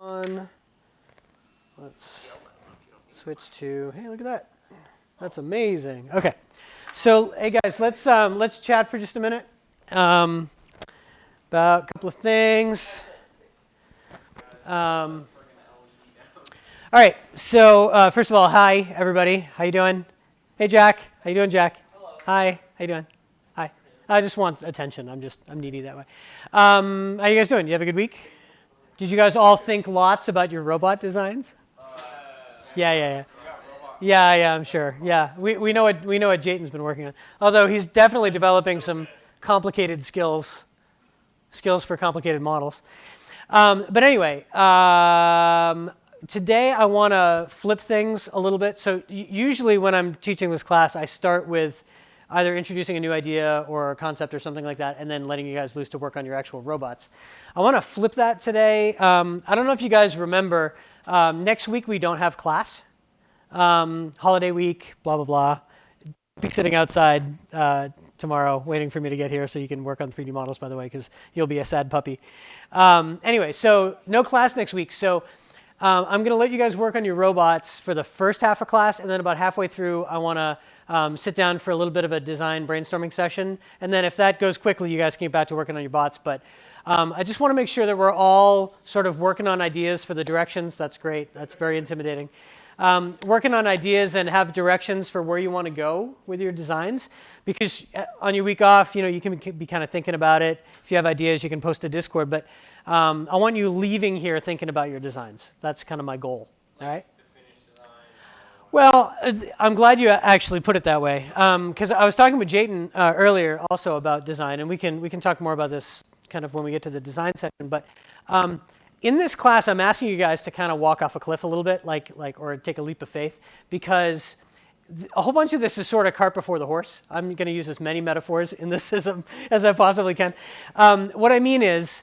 on. Let's switch to, hey, look at that. That's amazing. Okay. So, hey guys, let's chat for just a minute about a couple of things. All right. So, first of all, hi everybody. How you doing? Hey Jack. How you doing, Jack? Hello. Hi. How you doing? Hi. I just want attention. I'm needy that way. How you guys doing? You have a good week? Did you guys all think lots about your robot designs? Yeah. Yeah, I'm sure. Yeah, we know what Jayton's been working on. Although he's definitely developing some complicated skills for complicated models. But anyway, today I want to flip things a little bit. So usually when I'm teaching this class, I start with either introducing a new idea or a concept or something like that, and then letting you guys loose to work on your actual robots. I want to flip that today. I don't know if you guys remember, next week we don't have class. Holiday week, blah, blah, blah. Be sitting outside tomorrow waiting for me to get here so you can work on 3D models, by the way, because you'll be a sad puppy. Anyway, so no class next week. So I'm going to let you guys work on your robots for the first half of class, and then about halfway through, I want to sit down for a little bit of a design brainstorming session. And then if that goes quickly, you guys can get back to working on your bots. But I just want to make sure that we're all sort of working on ideas for the directions. That's great. That's very intimidating. Working on ideas and have directions for where you want to go with your designs. Because on your week off, you can be kind of thinking about it. If you have ideas, you can post to Discord. But I want you leaving here thinking about your designs. That's kind of my goal. All right? Well, I'm glad you actually put it that way. Because I was talking with Jayton earlier also about design, and we can talk more about this kind of when we get to the design section. But in this class, I'm asking you guys to kind of walk off a cliff a little bit, or take a leap of faith, because a whole bunch of this is sort of cart before the horse. I'm going to use as many metaphors in this as I possibly can. What I mean is,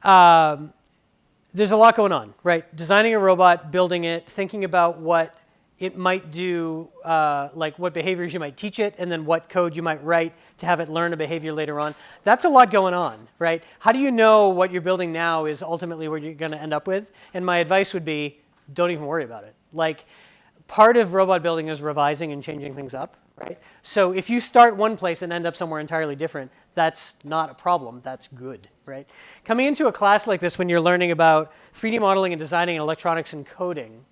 there's a lot going on, right? Designing a robot, building it, thinking about what it might do, like what behaviors you might teach it, and then what code you might write to have it learn a behavior later on. That's a lot going on, right? How do you know what you're building now is ultimately what you're going to end up with? And my advice would be, don't even worry about it. Like, part of robot building is revising and changing things up, right? So if you start one place and end up somewhere entirely different, that's not a problem. That's good, right? Coming into a class like this when you're learning about 3D modeling and designing and electronics and coding,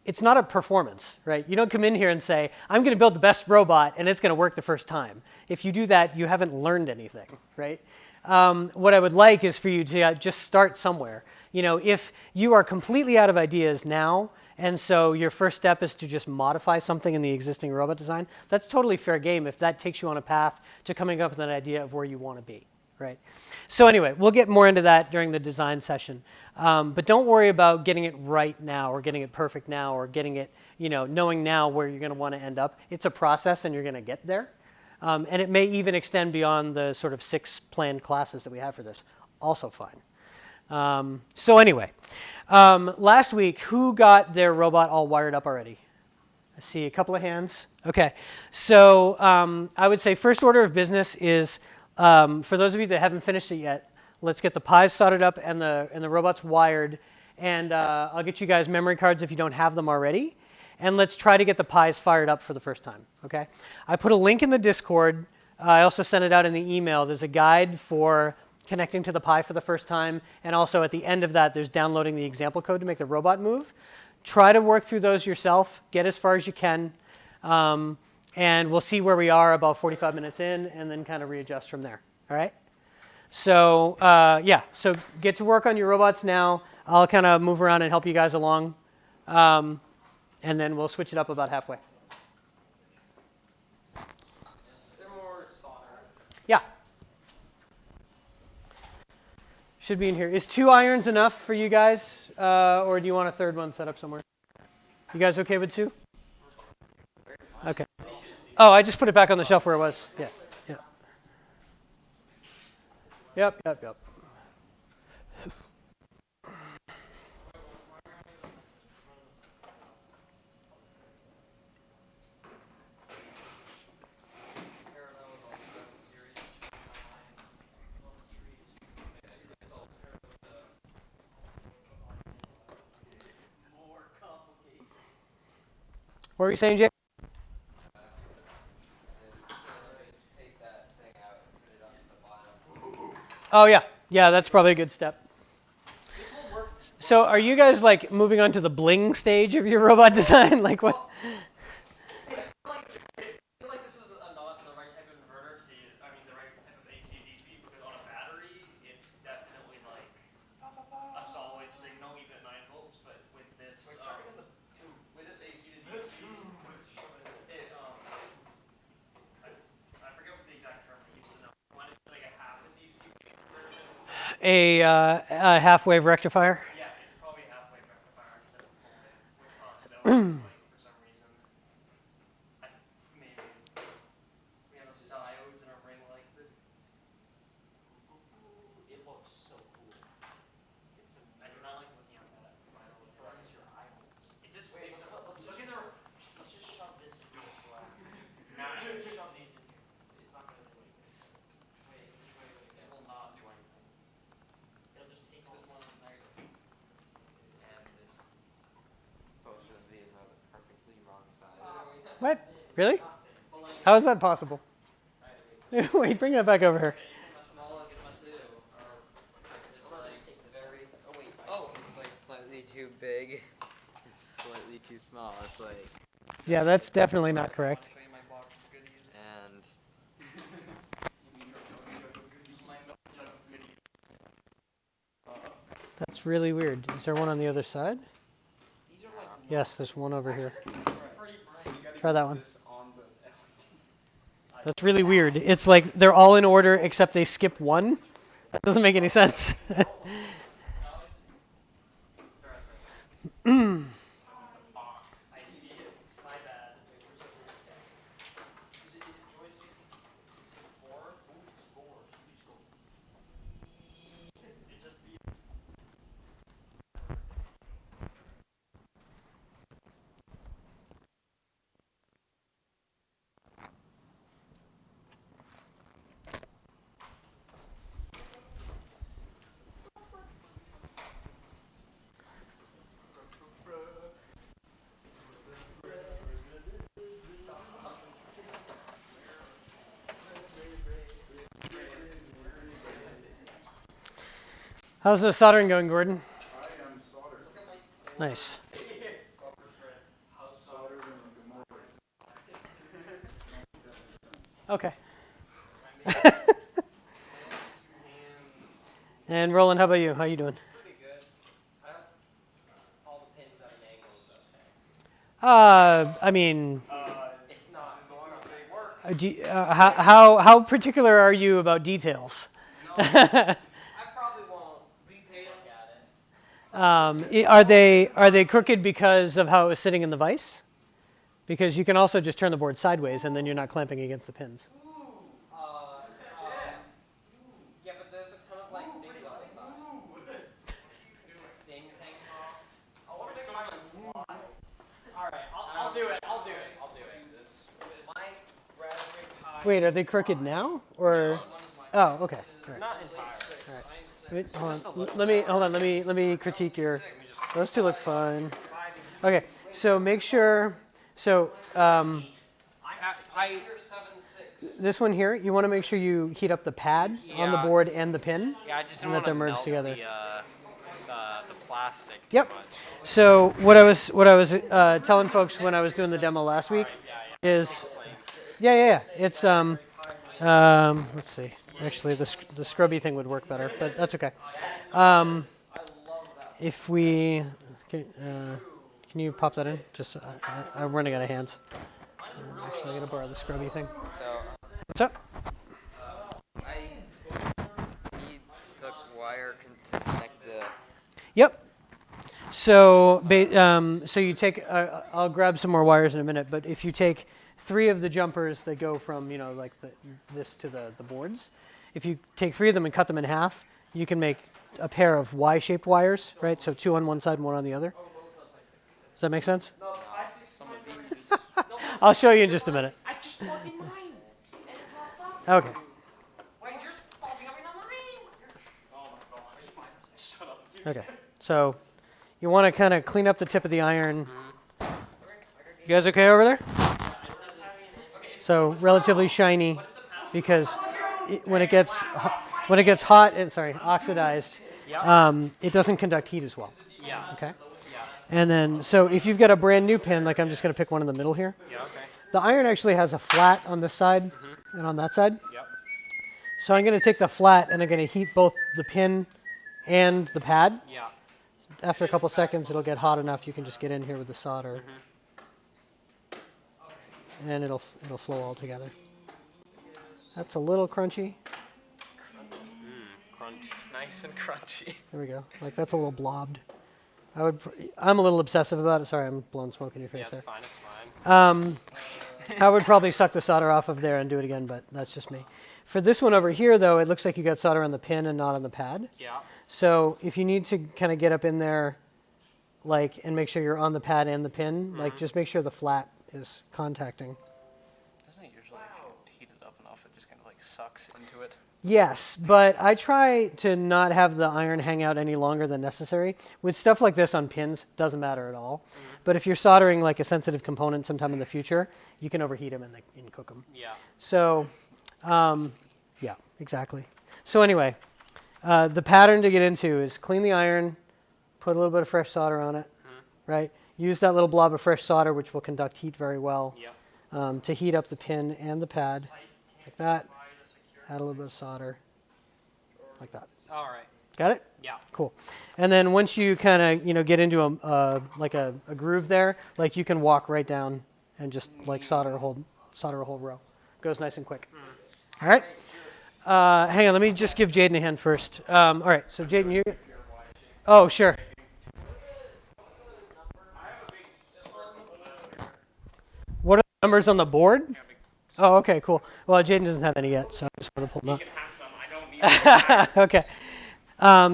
it's not a performance, right? You don't come in here and say, I'm going to build the best robot and it's going to work the first time. If you do that, you haven't learned anything, right? What I would like is for you to just start somewhere. If you are completely out of ideas now, and so your first step is to just modify something in the existing robot design, that's totally fair game if that takes you on a path to coming up with an idea of where you want to be, right? So anyway, we'll get more into that during the design session. But don't worry about getting it right now or getting it perfect now or getting it, knowing now where you're going to want to end up. It's a process and you're going to get there. And it may even extend beyond the sort of 6 planned classes that we have for this. Also fine. So anyway, last week, who got their robot all wired up already? I see a couple of hands. Okay. So I would say first order of business is, for those of you that haven't finished it yet, let's get the pies soldered up and the robots wired. And I'll get you guys memory cards if you don't have them already. And let's try to get the pies fired up for the first time, okay? I put a link in the Discord. I also sent it out in the email. There's a guide for connecting to the Pi for the first time. And also at the end of that, there's downloading the example code to make the robot move. Try to work through those yourself. Get as far as you can. And we'll see where we are about 45 minutes in and then kind of readjust from there, all right? So yeah, so get to work on your robots now. I'll kind of move around and help you guys along. And then we'll switch it up about halfway. Is there more solder? Yeah. Should be in here. Is 2 irons enough for you guys? Or do you want a third one set up somewhere? You guys okay with 2? Okay. Oh, I just put it back on the shelf where it was. Yeah. Yep. What were you saying, Jay? Take that thing out and put it on the bottom. Oh yeah, yeah, that's probably a good step. This will work. So are you guys like moving on to the bling stage of your robot design? Like what? I feel like this is not the right type of inverter to the, I mean, the right type of AC to DC, because on a battery, it's definitely like a solid signal, even at 9 volts. But with this, with this AC to DC, it, I forget what the exact term they used to know. When it's like a half a DC conversion. A half-wave rectifier. Yeah, it's probably a half-wave rectifier instead of a full wave, which causes it like for some reason. Maybe we have diodes in a ring like this. It looks so cool. I do not like looking at that. It burns your eyeballs. It just sticks. Let's just shove this into a black. Now I'm gonna shove these in here. It's not gonna do anything. Wait. It will not do anything. It'll just take this one. There you go. And this, both of these are the perfectly wrong size. What? Really? How is that possible? Wait, bring that back over here. It's like slightly too big. It's slightly too small. It's like, Yeah, that's definitely not correct. and That's really weird. Is there one on the other side? Yes, there's one over here. Try that one. That's really weird. It's like they're all in order except they skip one. That doesn't make any sense. How's the soldering going, Gordon? I am soldered. Nice. Soldered in the mortar. Okay. And Roland, how about you? How you doing? Pretty good. All the pins at an angle is okay. I mean, It's not as long as they work. how particular are you about details? I probably won't look at it. Are they crooked because of how it was sitting in the vise? Because you can also just turn the board sideways, and then you're not clamping against the pins. Yeah, but there's a ton of like things on the side. Things hanging off. I want to make mine fly. All right, I'll do it. My Raspberry Pi. Wait, are they crooked now, or? Oh, okay. All right. Not entirely. Wait, hold on. Let me critique your. Those two look fine. Okay, so make sure. So this one here, you want to make sure you heat up the pad on the board and the pin. Yeah, I just And didn't let want to them merge melt together. the plastic. Yep. So what I was telling folks when I was doing the demo last week is, yeah. It's let's see. Actually, the scrubby thing would work better, but that's okay. If we can you pop that in? Just I'm running out of hands. Actually, I gotta borrow the scrubby thing. so What's up? I need the wire to connect the. Yep. So so you take. I'll grab some more wires in a minute, but if you take 3 of the jumpers that go from like this to the boards, if you take 3 of them and cut them in half, you can make a pair of Y-shaped wires, right? So 2 on one side and 1 on the other. Does that make sense? No, plastics. I'll show you in just a minute. I just plugged in mine, and it popped up. Okay. Why is yours popping up in mine? Oh my gosh! Shut up. Okay. So you want to kind of clean up the tip of the iron. You guys okay over there? So relatively shiny, because when it gets hot and oxidized, it doesn't conduct heat as well. Yeah. Okay. Yeah. And then so if you've got a brand new pin, like I'm just going to pick one in the middle here. Yeah. Okay. The iron actually has a flat on this side and on that side. Yep. So I'm going to take the flat and I'm going to heat both the pin and the pad. Yeah. After a couple seconds, it'll get hot enough. You can just get in here with the solder, and it'll flow all together. That's a little crunchy. Crunch. Nice and crunchy. There we go. Like that's a little blobbed. I'm a little obsessive about it. Sorry, I'm blowing smoke in your face Yeah, there. it's fine. I would probably suck the solder off of there and do it again, but that's just me. For this one over here, though, it looks like you got solder on the pin and not on the pad. Yeah. So if you need to kind of get up in there, like, and make sure you're on the pad and the pin, like, just make sure the flat is contacting. Doesn't it usually, if you heat it up enough, it just kind of like sucks into it? Yes, but I try to not have the iron hang out any longer than necessary. With stuff like this on pins, doesn't matter at all. But if you're soldering like a sensitive component sometime in the future, you can overheat them and cook them. Yeah. So, yeah, exactly. So anyway, the pattern to get into is clean the iron, put a little bit of fresh solder on it, right? Use that little blob of fresh solder, which will conduct heat very well, to heat up the pin and the pad, like that. Add a little bit of solder, like that. All right. Got it? Yeah. Cool. And then once you kind of get into a groove there, like you can walk right down and just like solder a whole row. Goes nice and quick. All right. Hang on. Let me just give Jaden a hand first. All right. So Jaden, you. Oh, sure. What are the numbers on the board? Oh, okay, cool. Well, Jaden doesn't have any yet, so I just want to pull them up. You can have some. I don't need Okay.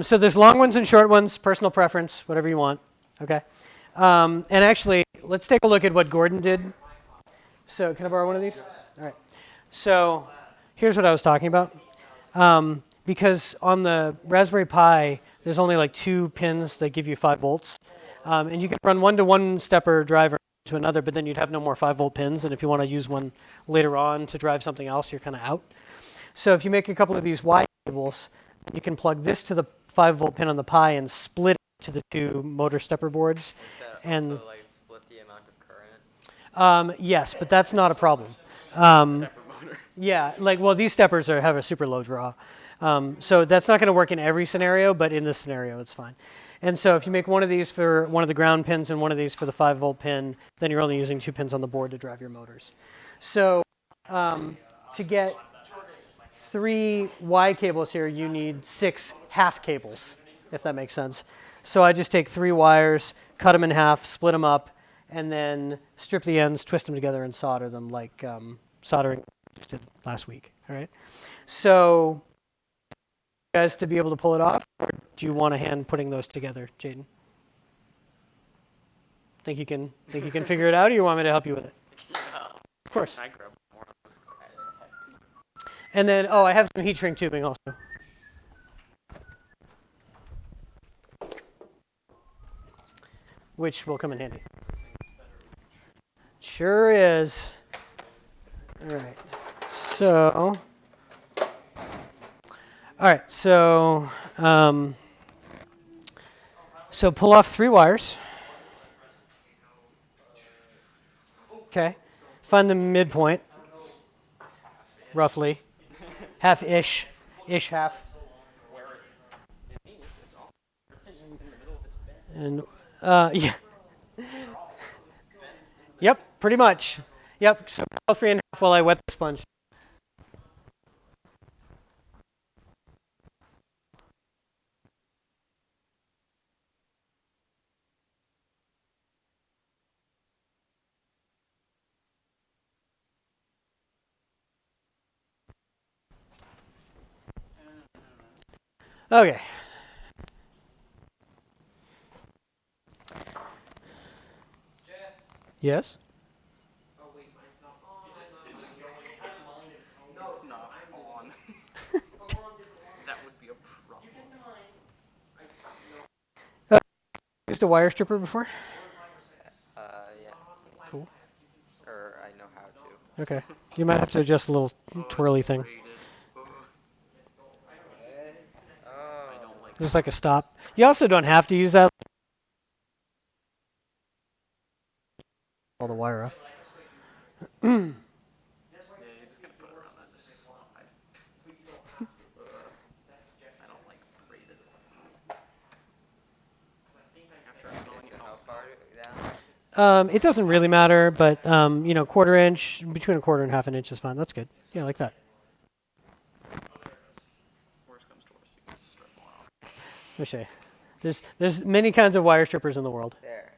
So there's long ones and short ones, personal preference, whatever you want. Okay. And actually, let's take a look at what Gordon did. So can I borrow one of these? All right. So here's what I was talking about. Because on the Raspberry Pi, there's only like 2 pins that give you 5 volts. And you can run one-to-one stepper driver to another, but then you'd have no more 5-volt pins. And if you want to use one later on to drive something else, you're kind of out. So if you make a couple of these Y cables, you can plug this to the 5-volt pin on the Pi and split it to the 2 motor stepper boards. And also, like, split the amount of current? Yes, but that's not a problem. Yeah, like, well, these steppers have a super low draw. So that's not going to work in every scenario, but in this scenario, it's fine. And so if you make one of these for one of the ground pins and one of these for the 5-volt pin, then you're only using 2 pins on the board to drive your motors. So to get 3 Y cables here, you need 6 half cables, if that makes sense. So I just take 3 wires, cut them in half, split them up, and then strip the ends, twist them together, and solder them like soldering just did last week. All right. So, you guys to be able to pull it off, or do you want a hand putting those together, Jaden? Think you can figure it out, or you want me to help you with it? Of course. I grabbed more of those because I didn't have to. And then, I have some heat shrink tubing also. Which will come in handy. Sure is. All right. So, so pull off 3 wires. Okay. Find the midpoint, roughly. Half-ish. Half. And, yeah. Yep, pretty much. Yep, so 3 1/2 while I wet the sponge. Okay. Yes? Oh wait, mine's not on. It's just going. No, it's not on. That would be a problem. You get mine. Used a wire stripper before? Yeah. Cool. Okay. You might have to adjust a little twirly thing. Oh. Just like a stop. You also don't have to use that. All the wire off. Yeah, you're just gonna put it around on this slide. I don't like braided. After installing Okay, it, so how I'll far down? It doesn't really matter, but quarter inch, between a quarter and half an inch is fine. That's good. Yeah, like that. worst comes to worst, you can just strip more off. Let me show you. There's many kinds of wire strippers in the world. There.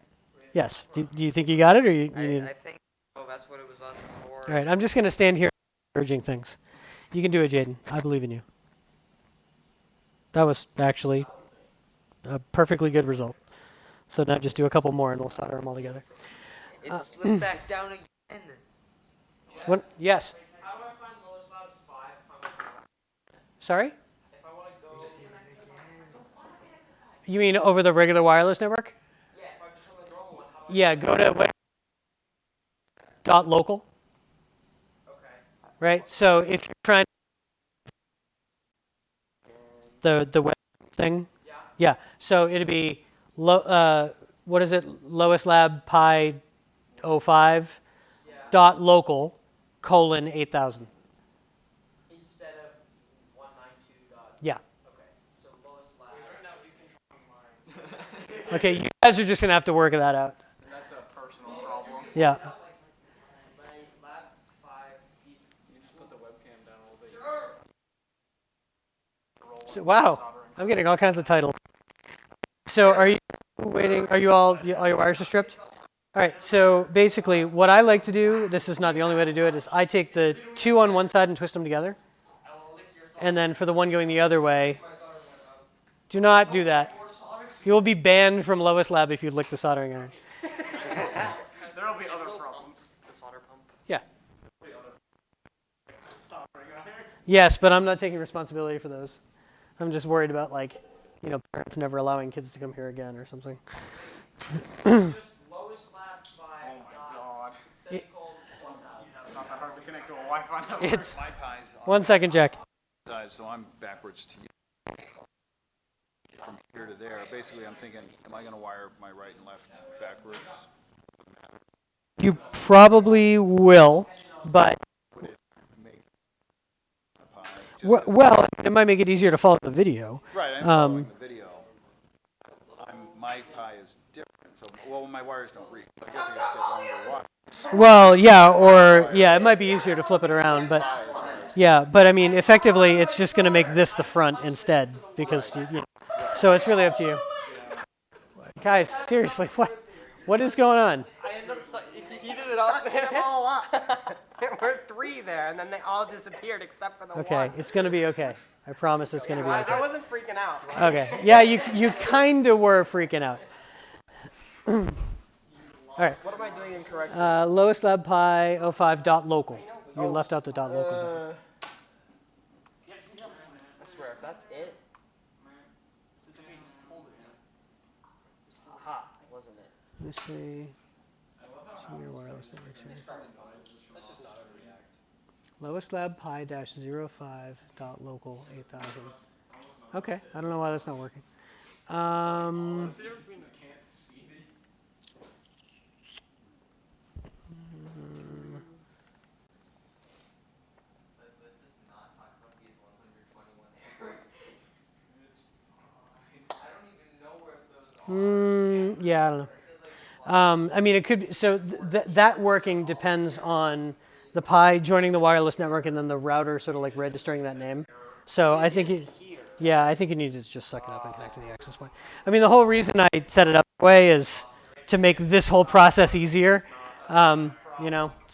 Yes. Do you think you got it, or you need I it? think. Oh, that's what it was on before. All right. I'm just gonna stand here, urging things. You can do it, Jaden. I believe in you. That was actually a perfectly good result. So now just do a couple more, and we'll solder them all together. It slipped back down again. What? Yes. How do I find LoisLab's 5 from Sorry. if I want to go? You mean over the regular wireless network? Yeah, if I'm just on the normal one, how do Yeah. Go to .local. Okay. Right. So if you're trying the web thing. Yeah. Yeah. So it'd be what is it? LoisLab Pi 05 Yeah. .local : 8000. Instead of 192 dot. Yeah. Okay. So LoisLab. Right now he's controlling mine. Okay. You guys are just gonna have to work that out. And that's a personal problem. Yeah. My lab 5. You just put the webcam down a little bit. So, wow. I'm getting all kinds of titles. So are you waiting? Are you all your wires are stripped? All right. So basically, what I like to do, this is not the only way to do it, is I take the two on one side and twist them together, and then for the one going the other way, do not do that. You will be banned from LoisLab if you lick the soldering iron. There'll be other problems. The solder pump. Yeah. Soldering iron. Yes, but I'm not taking responsibility for those. I'm just worried about parents never allowing kids to come here again or something. Just LoisLab 5. Oh my god. Semicolon 1000. It's not that hard to connect to a Wi-Fi network. It's My pie's on 1 second, Jack. the side, so I'm backwards to you. From here to there, basically I'm thinking, am I going to wire my right and left backwards? You probably will, but Would it make a pie? Just as- well, it might make it easier to follow the video. Right, I'm following the video. My pie is different, so my wires don't reach. I guess I got to get longer wires. Well, yeah, it might be easier to flip it around, but yeah, but I mean, effectively, it's just going to make this the front instead because so it's really up to you. Guys, seriously, what is going on? I ended up he heated it up. Sucking them all up. There were 3 there, and then they all disappeared except for the Okay, one. it's going to be okay. I promise it's going to be I okay. wasn't freaking out. Okay, yeah, you kind of were freaking out. All right. What am I doing incorrectly? LoisLab Pi 05.local. You left out the .local. I swear, if that's it. Aha, wasn't it? Let me see. Senior wireless network here. LoisLab Pi -05.local 8000. Okay, I don't know why that's not working. Let's just not talk about these 121 errors. I don't even know where those are. Yeah, I don't know. I mean, it could be, so that working depends on the Pi joining the wireless network and then the router sort of like registering that name. So I think I think you need to just suck it up and connect to the access point. I mean, the whole reason I set it up that way is to make this whole process easier. So,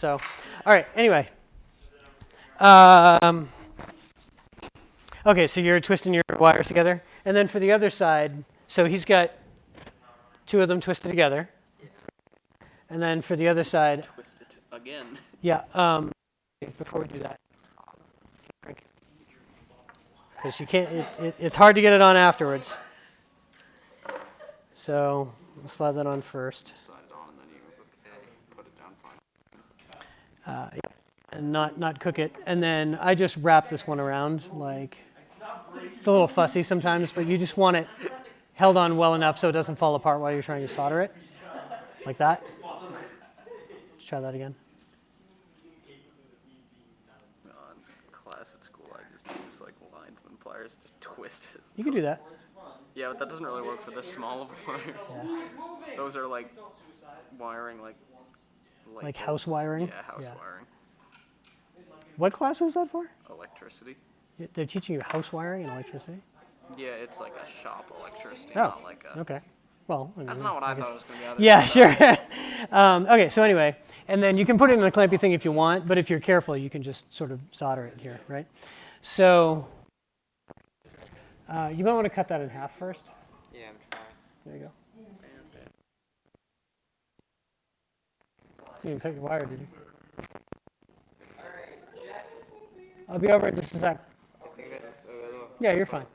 all right, anyway. Okay, so you're twisting your wires together. And then for the other side, so he's got 2 of them twisted together. And then for the other side, Twist it again. yeah, before we do that. Because you can't, it's hard to get it on afterwards. So we'll slide that on first. Slide it on and then you put it down fine. Yeah. and not cook it. And then I just wrap this one around. Like, it's a little fussy sometimes, but you just want it held on well enough so it doesn't fall apart while you're trying to solder it. Like that. Let's try that again. In class at school, I just use like linesman pliers, just twist it. You can do that. Yeah, but that doesn't really work for this small of a wire. Yeah. Those are like wiring, like light Like house bulbs. wiring? Yeah, house Yeah. wiring. What class was that for? Electricity. They're teaching you house wiring and electricity? Yeah, it's like a shop electricity, Oh, not like a. okay. Well, I mean, That's not what I guess- thought it was going to be. Yeah, sure. Okay, so anyway, and then you can put it in a clampy thing if you want, but if you're careful, you can just sort of solder it here, right? So you might want to cut that in half first. Yeah, I'm trying. There you go. You didn't cut your wire, did you? I'll be over in just a sec. I think that's a little. Yeah, you're fine.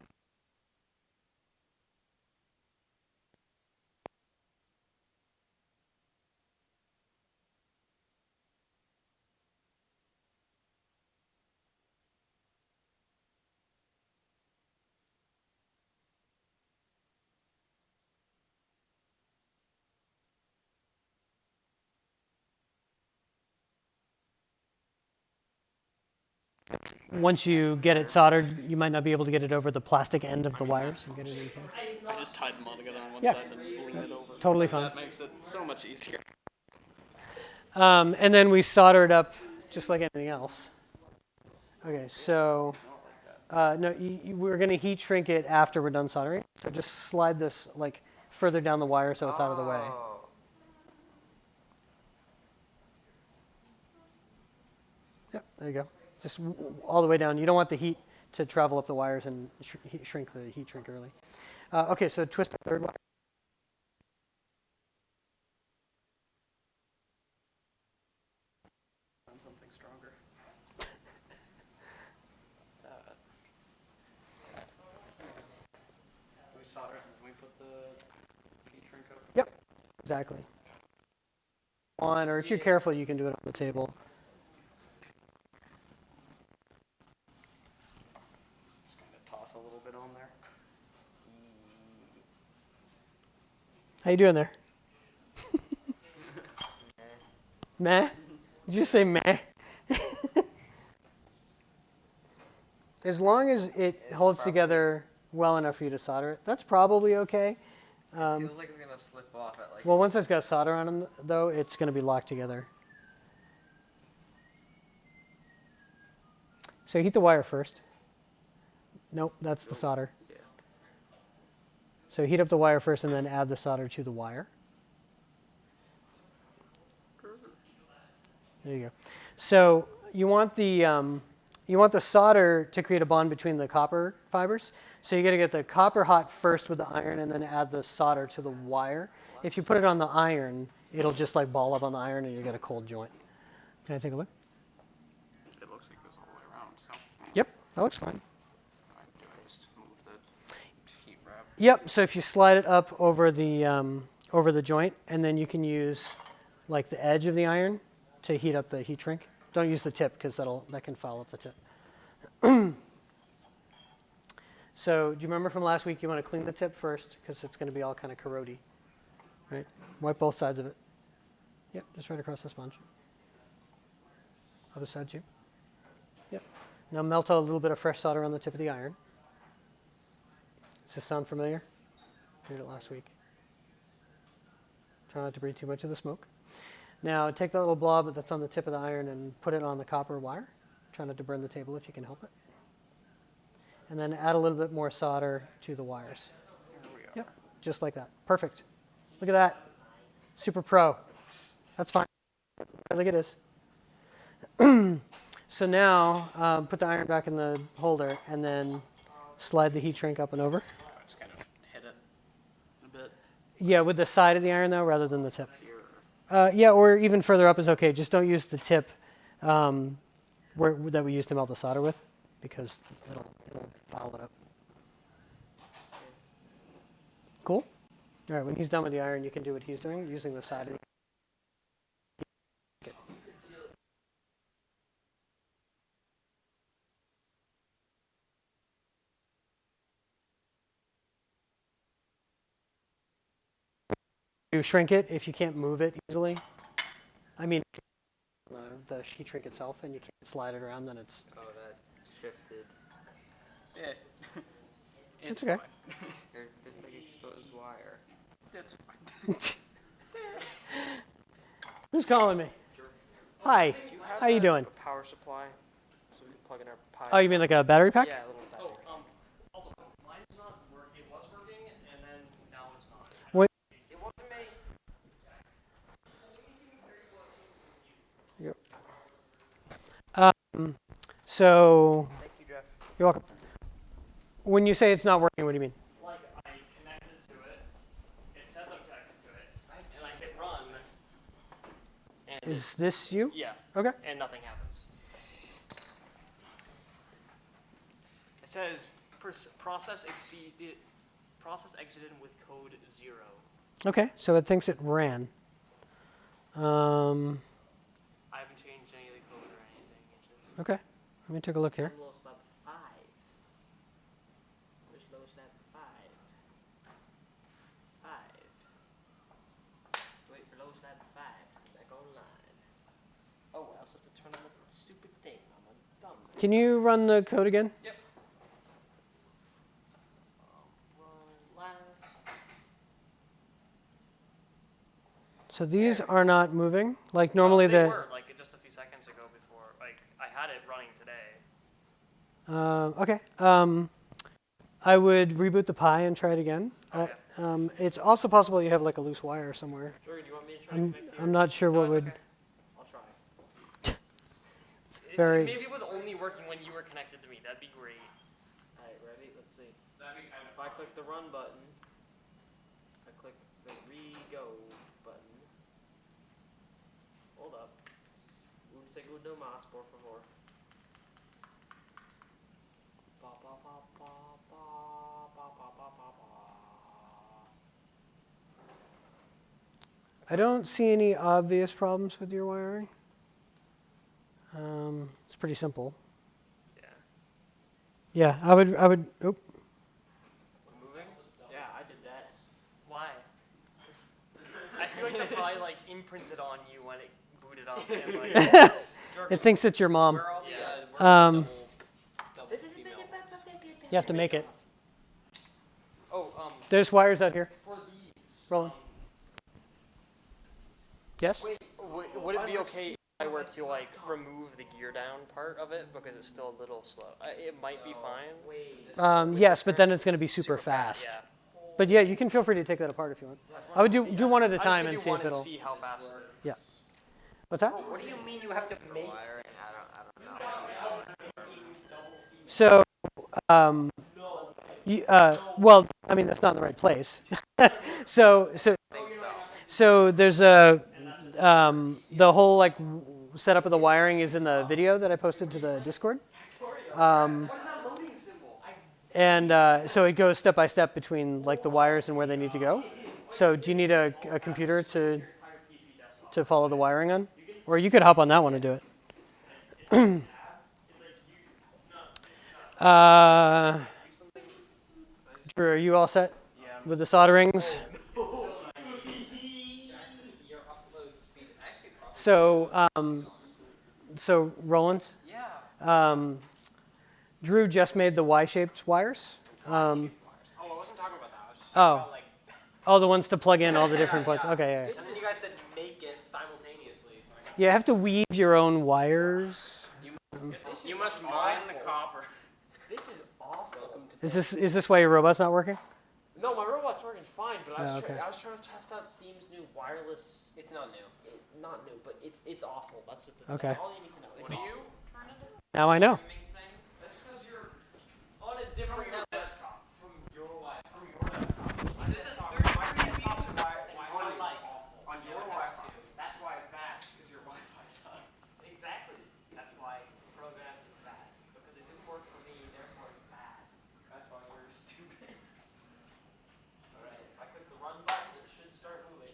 Once you get it soldered, you might not be able to get it over the plastic end of the wires. So get it in here. I just tied them all together on one Yeah. side, then leaned it over. Totally fine. That makes it so much easier. And then we solder it up just like anything else. Okay, so no, we're going to heat shrink it after we're done soldering. So just slide this like further down the wire so it's out of the way. Oh. Yep, there you go. Just all the way down. You don't want the heat to travel up the wires and shrink the heat shrink early. Okay, so twist the third wire. Something stronger. We solder it and we put the heat shrink up. Yep, exactly. On, or if you're careful, you can do it on the table. Just kind of toss a little bit on there. How you doing there? Meh? Did you say meh? As long as it holds together well enough for you to solder it, that's probably okay. It feels like it's gonna slip off at like. Well, once it's got solder on them, though, it's going to be locked together. So heat the wire first. Nope, that's the solder. Yeah. So heat up the wire first and then add the solder to the wire. There you go. So you want the solder to create a bond between the copper fibers. So you got to get the copper hot first with the iron and then add the solder to the wire. If you put it on the iron, it'll just like ball up on the iron and you get a cold joint. Can I take a look? It looks like it goes all the way around, so Yep, that looks fine. I just move the heat wrap. Yep, so if you slide it up over the joint, and then you can use like the edge of the iron to heat up the heat shrink. Don't use the tip because that can foul up the tip. So do you remember from last week you want to clean the tip first because it's going to be all kind of corrody, right? Wipe both sides of it. Yep, just right across the sponge. Other side too. Yep. Now melt a little bit of fresh solder on the tip of the iron. Does this sound familiar? Did it last week. Try not to breathe too much of the smoke. Now take that little blob that's on the tip of the iron and put it on the copper wire. Try not to burn the table if you can help it. And then add a little bit more solder to the wires. Here we go. Yep, just like that. Perfect. Look at that. Super pro. That's fine. Look at this. So now put the iron back in the holder and then slide the heat shrink up and over. I just kind of hit it a bit Yeah, with the side of the iron though, rather than the tip. here. Yeah, or even further up is okay. Just don't use the tip that we used to melt the solder with, because it'll foul it up. Cool? All right, when he's done with the iron, you can do what he's doing using the side of the to shrink it if you can't move it easily. I mean, the heat shrink itself, and you can't slide it around, then it's. Oh, that shifted. Yeah. It's okay. fine. There's like exposed wire. That's fine. Who's calling me? Hi. Do you have How you doing? a power supply so we can plug in our Pi? Oh, you mean like a battery pack? Yeah, a little battery. Also, mine's not working. It was working, and then now it's not. What? It wasn't me. So, Thank you, Jeff. you're welcome. When you say it's not working, what do you mean? Like, I connected to it. It says I'm connected to it. And I hit run. And Is this you? yeah, Okay. and nothing happens. It says process exited with code 0. Okay, so it thinks it ran. I haven't changed any of the code or anything. It's just Okay, let me take a look here. LoisLab 5. Where's LoisLab 5? 5. Wait for LoisLab 5 to come back online. Oh, I also have to turn on the stupid thing. I'm a dumb. Can you run the code again? Yep. Last. So these are not moving. Like normally they the. were like just a few seconds ago before. Like I had it running today. Okay. I would reboot the Pi and try it again. Okay. It's also possible you have like a loose wire somewhere. Jordan, do you want me to try to connect to I'm yours? not sure what it's would. okay. I'll try. Very- Maybe it was only working when you were connected to me. That'd be great. Alright, ready? Let's see. That'd be kind of If I click the run button, I click the re-go button. Hold up. Un segundo más, por favor. Ba, ba, ba, ba, ba, ba, ba, ba, ba, ba. I don't see any obvious problems with your wiring. It's pretty simple. Yeah. Yeah, I would. Oop. Is it moving? Yeah, I did that. Why? I feel like they probably like imprinted on you when it booted up. And, like, It thinks it's your mom. Where are all the, Yeah. where are the Um, double female ones? You have to make it. oh, There's wires out here. for these. Roland. Yes? Wait, would it be okay if I were to like remove the gear down part of it because it's still a little slow? It might be fine. Wait. Yes, but then it's going to be super fast. Yeah. But yeah, you can feel free to take that apart if you want. I would do one at a time and see if it'll. see how fast it is. Yeah. What's that? What do you mean you have to make? Wiring, I don't know. So, well, I mean that's not in the right place. so I think so. So there's a the whole like setup of the wiring is in the video that I posted to the Discord. And so it goes step by step between like the wires and where they need to go. So do you need a computer to follow the wiring on? Or you could hop on that one and do it. Drew, are you all set with the solderings? So, so Roland, Yeah. Drew just made the Y-shaped wires. Oh, I wasn't talking about that. I was just Oh. talking about like. Oh, the ones to plug in all the different places. Yeah. Okay, yeah. And then you guys said make it simultaneously. So Yeah, you have to weave your own wires. you must mine the copper. This is awful. Is this why your robot's not working? No, my robot's working fine, but Oh, okay. I was trying to test out Steam's new wireless. It's not new. Not new, but it's awful. That's what. Okay. That's all you need to know. It's awful. Now I know. That's because you're on a different laptop from your laptop. This is on your laptop. That's why it's bad, because your Wi-Fi sucks. Exactly. That's why the program is bad. Because it didn't work for me, therefore it's bad. That's why you're stupid. Alright, if I click the run button, it should start moving.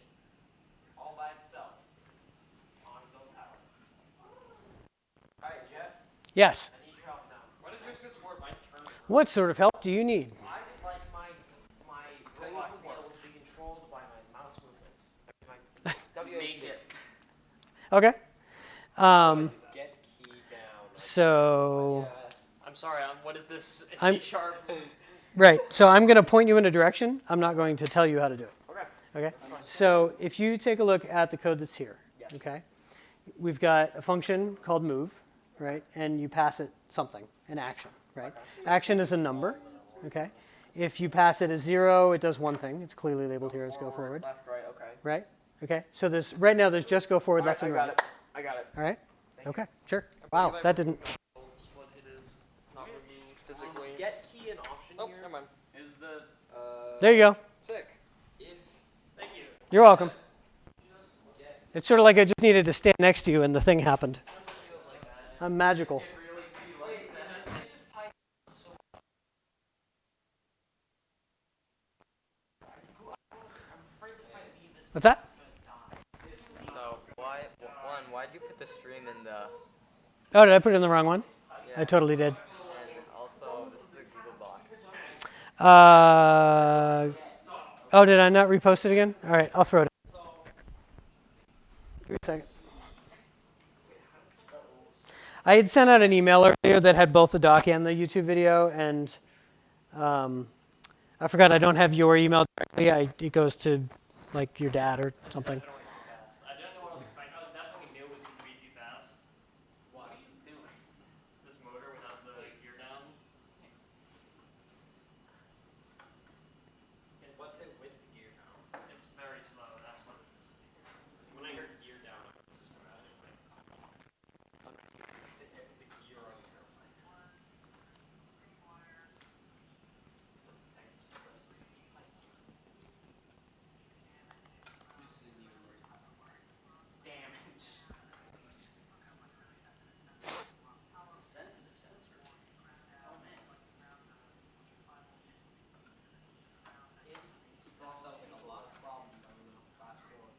All by itself. Because it's on its own power. Alright, Jeff. Yes. I need your help now. What is your good word? My turn. What sort of help do you need? I would like my robot to be able to be controlled by my mouse movements. make it. Okay. Get key down. So, I'm sorry. What is this? I'm- C sharp. right. So I'm going to point you in a direction. I'm not going to tell you how to do it. Okay. Okay. So if you take a look at the code that's here, Yes. okay, we've got a function called move, right? And you pass it something, an action, right? Action is a number, okay? If you pass it as 0, it does one thing. It's clearly labeled here as go forward, Left, right. Okay. right? Okay. So right now there's just go forward, left, and I got right. it. I got it. All right. Okay. Sure. Wow, that didn't. What it is, not removed physically. Is get key an option here? Never mind. Is the There you go. sick? If thank you. You're welcome. It's sort of like I just needed to stand next to you and the thing happened. I'm magical. What's that? So why did you put the stream in the? Oh, did I put it in the wrong one? I Yeah. totally did. And also, this is a Google Doc. Oh, did I not repost it again? All right, I'll throw it. Give me a second. I had sent out an email earlier that had both the doc and the YouTube video, and I forgot I don't have your email directly. It goes to like your dad or something. I didn't know what I was expecting. I was definitely knew it was going to be too fast. What are you doing? This motor without the gear down. What's it with the gear now? It's very slow. That's what it's. When I heard gear down, I was just imagining like The gear on your airplane. damage. Sensitive sensor. Oh man. That sounds like a lot of problems. I'm gonna fast forward.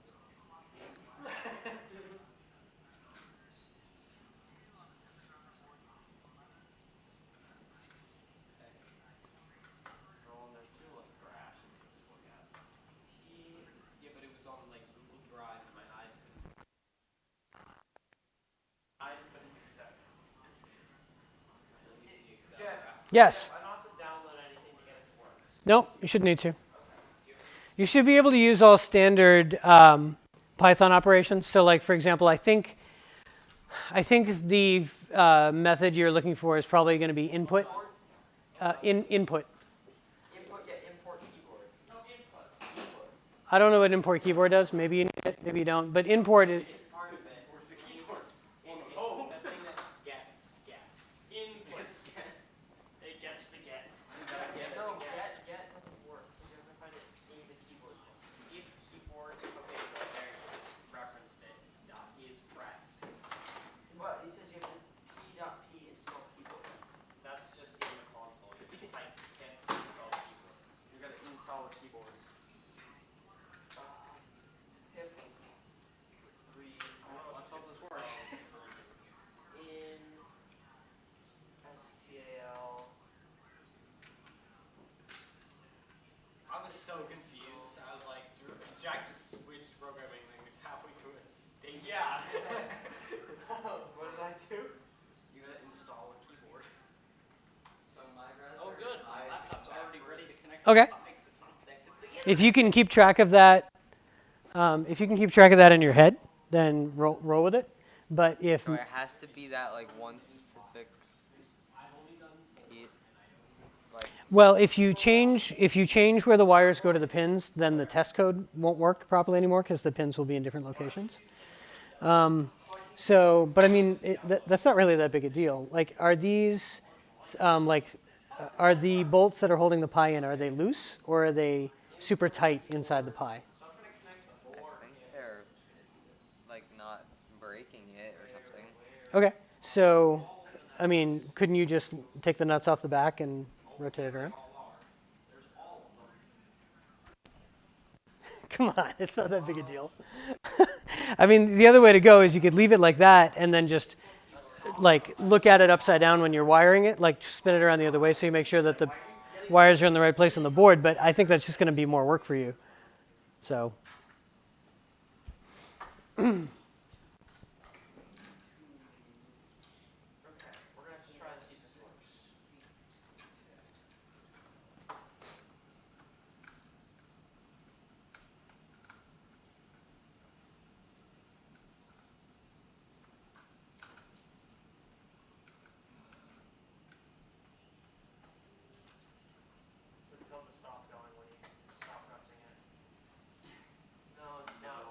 There's two like graphs that you can just look at. Yeah, but it was on like Google Drive, and my eyes couldn't. Eyes couldn't accept. Does he see Excel? Jeff, Yes. I don't have to download anything to get it to work. No, you shouldn't need to. You should be able to use all standard Python operations. So, like for example, I think the method you're looking for is probably going to be input. Input. Input, yeah, import keyboard. No input. I don't know what import keyboard does. Maybe you need it, maybe you don't. But import is. It's part of it. It's a keyboard. Oh, the thing that just gets get. Inputs. It gets the get. No, get doesn't work. You have to find it in the keyboard. If keyboard, okay, well, there you just referenced it. Dot is pressed. Well, it says you have to p.p install keyboard. That's just in the console. You just type get install the keyboard. You're gonna install a keyboard. Pip 3. Oh, let's hope this works. In STAL. I was so confused. I was like, Jack just switched programming language halfway through a state. Yeah. What did I do? You gotta install a keyboard. So my Oh, good. My laptop's already ready to connect. Okay. To the mics. It's not connected to the If you can keep track of that, in your head, then roll with it. But if So it has to be that like one specific. Key, like well, if you change where the wires go to the pins, then the test code won't work properly anymore because the pins will be in different locations. But I mean, that's not really that big a deal. Like, are these, are the bolts that are holding the Pi in, are they loose or are they super tight inside the Pi? I think they're like not breaking it or something. Okay, so, I mean, couldn't you just take the nuts off the back and rotate it around? Come on, it's not that big a deal. I mean, the other way to go is you could leave it like that and then just like look at it upside down when you're wiring it, like spin it around the other way so you make sure that the wires are in the right place on the board, but I think that's just going to be more work for you. So, Okay, we're gonna have to try to see if this works. Please tell it to stop going when you stop pressing it. No, it's not.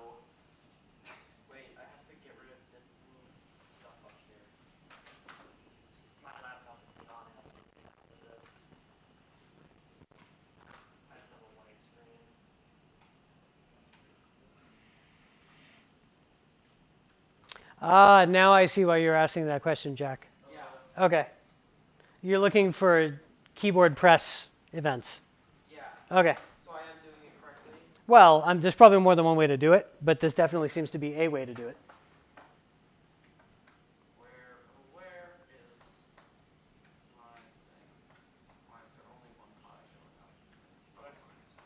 Wait, I have to get rid of this stuff up here. My laptop is not happy with this. I just have a white screen. Ah, now I see why you're asking that question, Jack. Yeah. Okay. You're looking for keyboard press events. Yeah. Okay. So I am doing it correctly. Well, there's probably more than one way to do it, but this definitely seems to be a way to do it. Where is my thing? Why is there only one pie showing up? It's not going to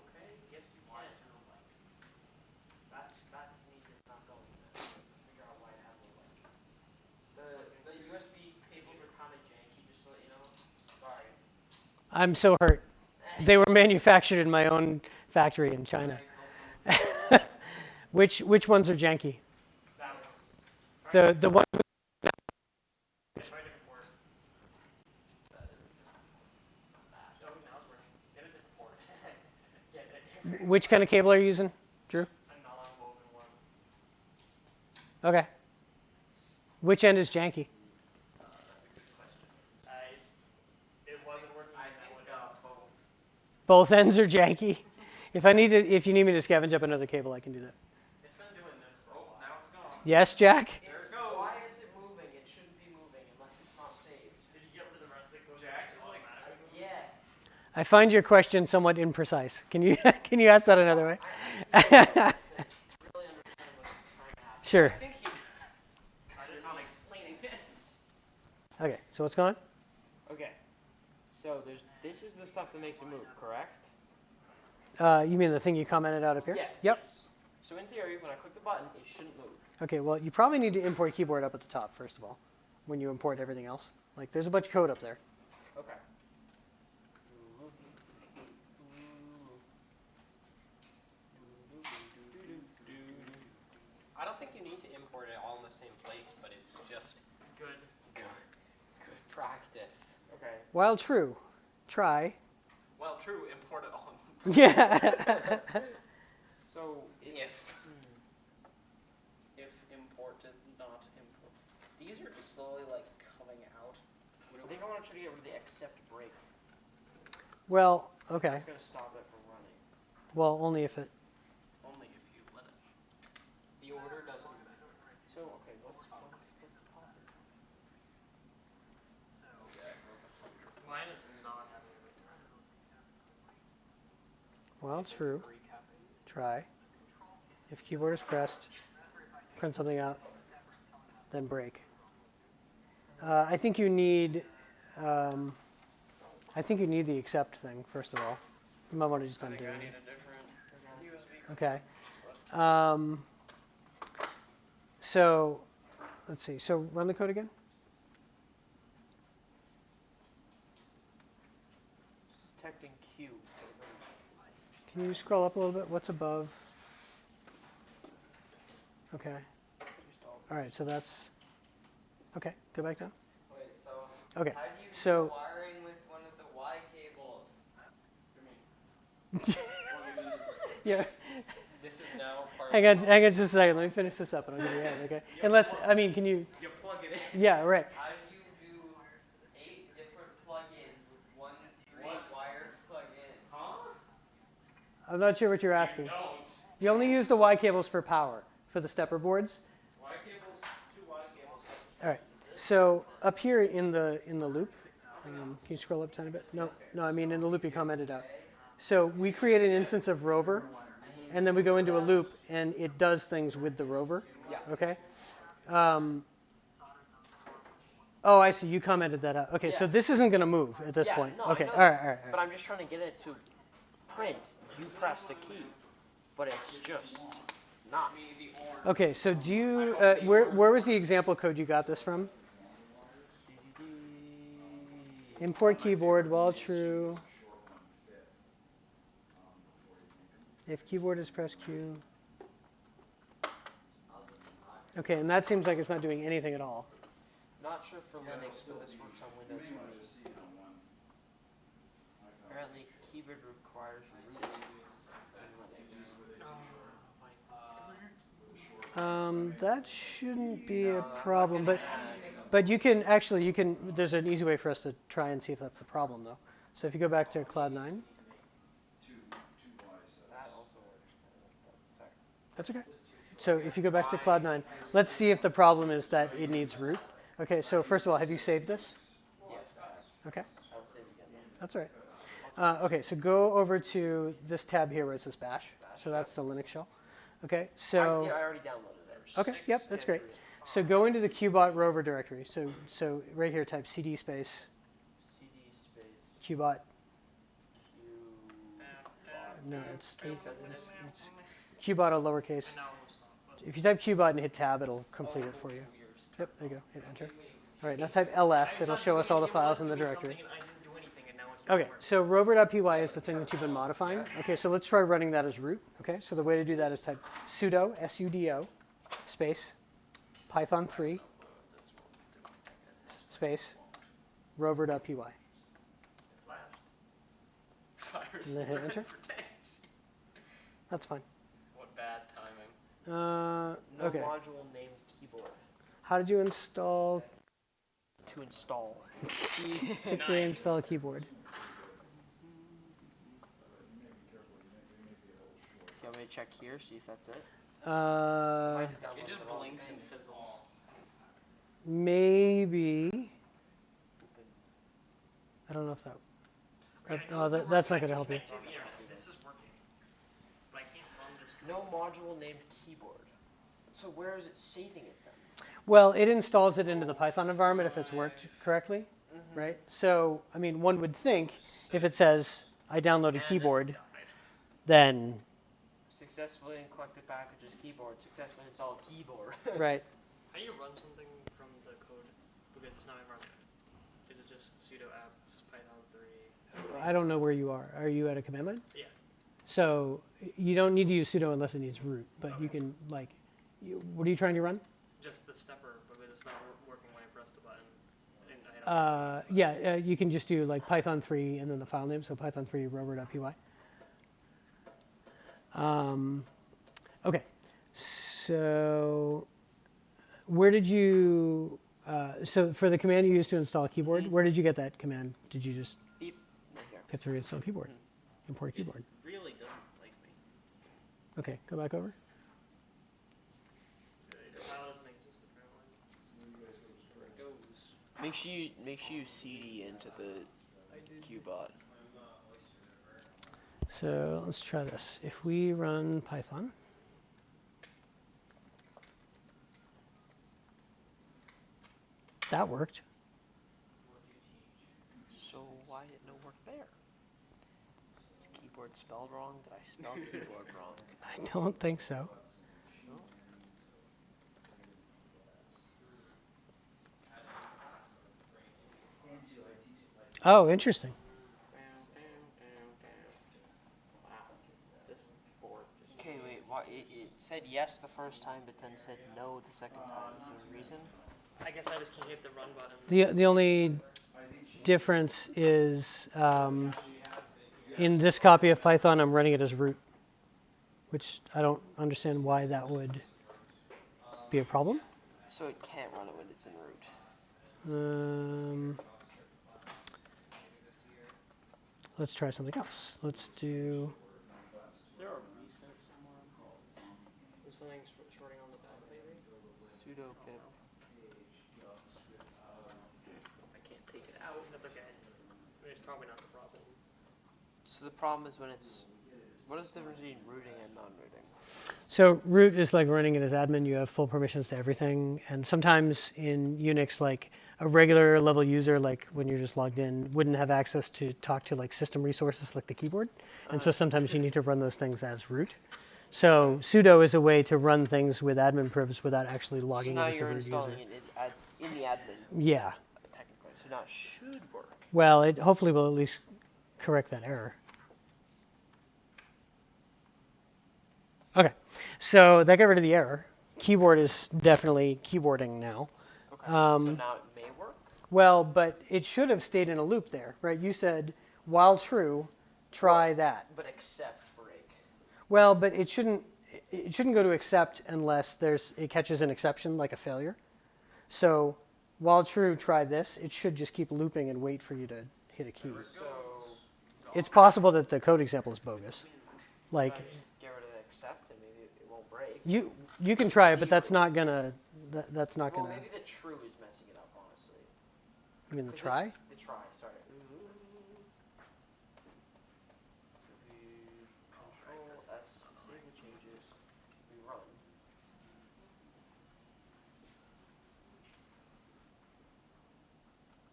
Okay, yes we Why can. is there no light? That's means it's not going then. Figure out why it has no light. The USB cables are kind of janky, just to let you know. Sorry. I'm so hurt. They were manufactured in my own factory in China. Which ones are janky? That was. The one. Try a different port. That is Oh, now it's working. Get a different port. Get a different. Which kind of cable are you using, Drew? A non-woven one. Okay. Which end is janky? that's a good question. It wasn't working. I think both. Both ends are janky. If you need me to scavenge up another cable, I can do that. It's been doing this for a while. Now it's gone. Yes, Jack? There it goes. Why is it moving? It shouldn't be moving unless it's not saved. Did you get rid of the rest of the code? Jax is like, Yeah. I find your question somewhat imprecise. Can you can you ask that another way? I really understand what's trying to happen. Sure. I think you're not explaining this. Okay. So what's going on? Okay. So this is the stuff that makes it move, correct? You mean the thing you commented out up here? Yeah. Yep. Yes. So in theory, when I click the button, it shouldn't move. Okay. Well, you probably need to import keyboard up at the top first of all, when you import everything else. Like, there's a bunch of code up there. Okay. I don't think you need to import it all in the same place, but it's just good practice. Okay. While true, try. well, true, import it all. Yeah. So it's If imported, not import. These are just slowly like coming out. I think I want to try to get rid of the accept break. Well, okay. It's going to stop it from running. Well, only if it. Only if you let it. The order doesn't. So okay, what's pop? Mine is not having While true, try. If keyboard is pressed, print something out, then break. I think you need. I think you need the accept thing first of all. You might want to just undo I it. need a different USB. Okay. So, let's see. So run the code again. detecting Q. Can you scroll up a little bit? What's above? Okay. All right. So that's. Okay. Go back down. Wait, so Okay. how do you So. do wiring with one of the Y cables? Yeah. This is now part Hang on just a second. Let me finish this up and I'll give you a hand. Okay. Unless can you? You plug it in. Yeah. Right. How do you do 8 different plugins with one 3-wire plug-in? Huh? I'm not sure what you're asking. Don't. You only use the Y cables for power for the stepper boards. Y cables, 2 Y cables. All right. So up here in the loop, can you scroll up a tiny bit? No. I mean in the loop you commented out. So we create an instance of rover, and then we go into a loop, and it does things with the rover. Yeah. Okay. Oh, I see. You commented that out. Okay. So Yeah. this isn't going to move at this Yeah, point. no, I Okay. know All that. right. But I'm just trying to get it to print. You pressed a key, but it's just not. Okay, so do you, where was the example code you got this from? Import keyboard while true. If keyboard is press Q. Okay, and that seems like it's not doing anything at all. Not sure for Linux, but this works on Windows for me. Apparently, keyboard requires root in Linux. That shouldn't be a problem, but you can actually, there's an easy way for us to try and see if that's the problem though. So if you go back to Cloud 9. That also works. Sorry. That's okay. So if you go back to Cloud 9, let's see if the problem is that it needs root. Okay, so first of all, have you saved this? Yes, I have. Okay, I will save it again. that's all right. Okay, so go over to this tab here where it says bash. So that's the Linux shell. Okay, so. I already downloaded it. Okay, yep, that's great. So go into the qbot rover directory. So right here, type cd space CD space qbot. Q. No, it's qbot a lowercase. If you type qbot and hit tab, it'll complete it for you. Yep, there you go. Hit enter. All right, now type ls. It'll show us all the files in the directory. Okay, so rover.py is the thing that you've been modifying. Okay, so let's try running that as root. Okay, so the way to do that is type sudo, sudo, space, python3, space, rover.py. Fires And then hit enter. That's fine. What bad timing. Okay. No module named keyboard. How did you install? To install. To install keyboard. Do you want me to check here, see if that's it? It just blinks and fizzles. Maybe. I don't know if that's not going to help you. This is working, but I can't run this. No module named keyboard. So where is it saving it then? Well, it installs it into the Python environment if it's worked correctly, right? So, I mean, one would think if it says, I downloaded keyboard, then, Successfully collected packages keyboard. Successfully installed keyboard. right. How do you run something from the code because it's not environment? Is it just sudo apt python 3? I don't know where you are. Are you at a command line? Yeah. So you don't need to use sudo unless it needs root, but you can, like, what are you trying to run? Just the stepper because it's not working when I press the button. And I don't You can just do like Python 3 and then the file name, so python3 rover.py. Okay, so where did you, so for the command you used to install a keyboard, where did you get that command? Did you just Beep. Right here. pip3 install keyboard, import keyboard? really doesn't like me. Okay, go back over. The file doesn't exist apparently. Where it goes. Make sure you cd into the qbot. So let's try this. If we run Python, that worked. So why did no work there? Is keyboard spelled wrong? Did I spell keyboard wrong? I don't think so. Oh, interesting. Okay, wait. Why it said yes the first time, but then said no the second time? Is there a reason? I guess I just can't hit the run button. The only difference is in this copy of Python, I'm running it as root, which I don't understand why that would be a problem. So it can't run it when it's in root. Let's try something else. Let's do. Is there a reset somewhere? Is something shorting on the back maybe? Sudo pip. I can't take it out. That's okay. I mean, it's probably not the problem. So the problem is when it's. What is the difference between rooting and non-rooting? So root is like running it as admin. You have full permissions to everything. And sometimes in Unix, like a regular level user, like when you're just logged in, wouldn't have access to talk to like system resources like the keyboard. And so sometimes you need to run those things as root. So sudo is a way to run things with admin privs without actually So logging now in as a you're root installing user. it in the admin, Yeah. technically. So now it should work. Well, it hopefully will at least correct that error. Okay, so that got rid of the error. Keyboard is definitely keyboarding now. Okay. So now it may work. Well, but it should have stayed in a loop there, right? You said, while true, try that. But except break. Well, but it shouldn't go to accept unless it catches an exception, like a failure. So while true, try this. It should just keep looping and wait for you to hit a key. So It's possible that the code example is bogus. Like, I just get rid of accept and maybe it won't break. you can try it, but that's not gonna. That's not Well, gonna. maybe the true is messing it up, honestly. You mean the 'Cause try? The try, sorry. So if we control S, save the changes, we run.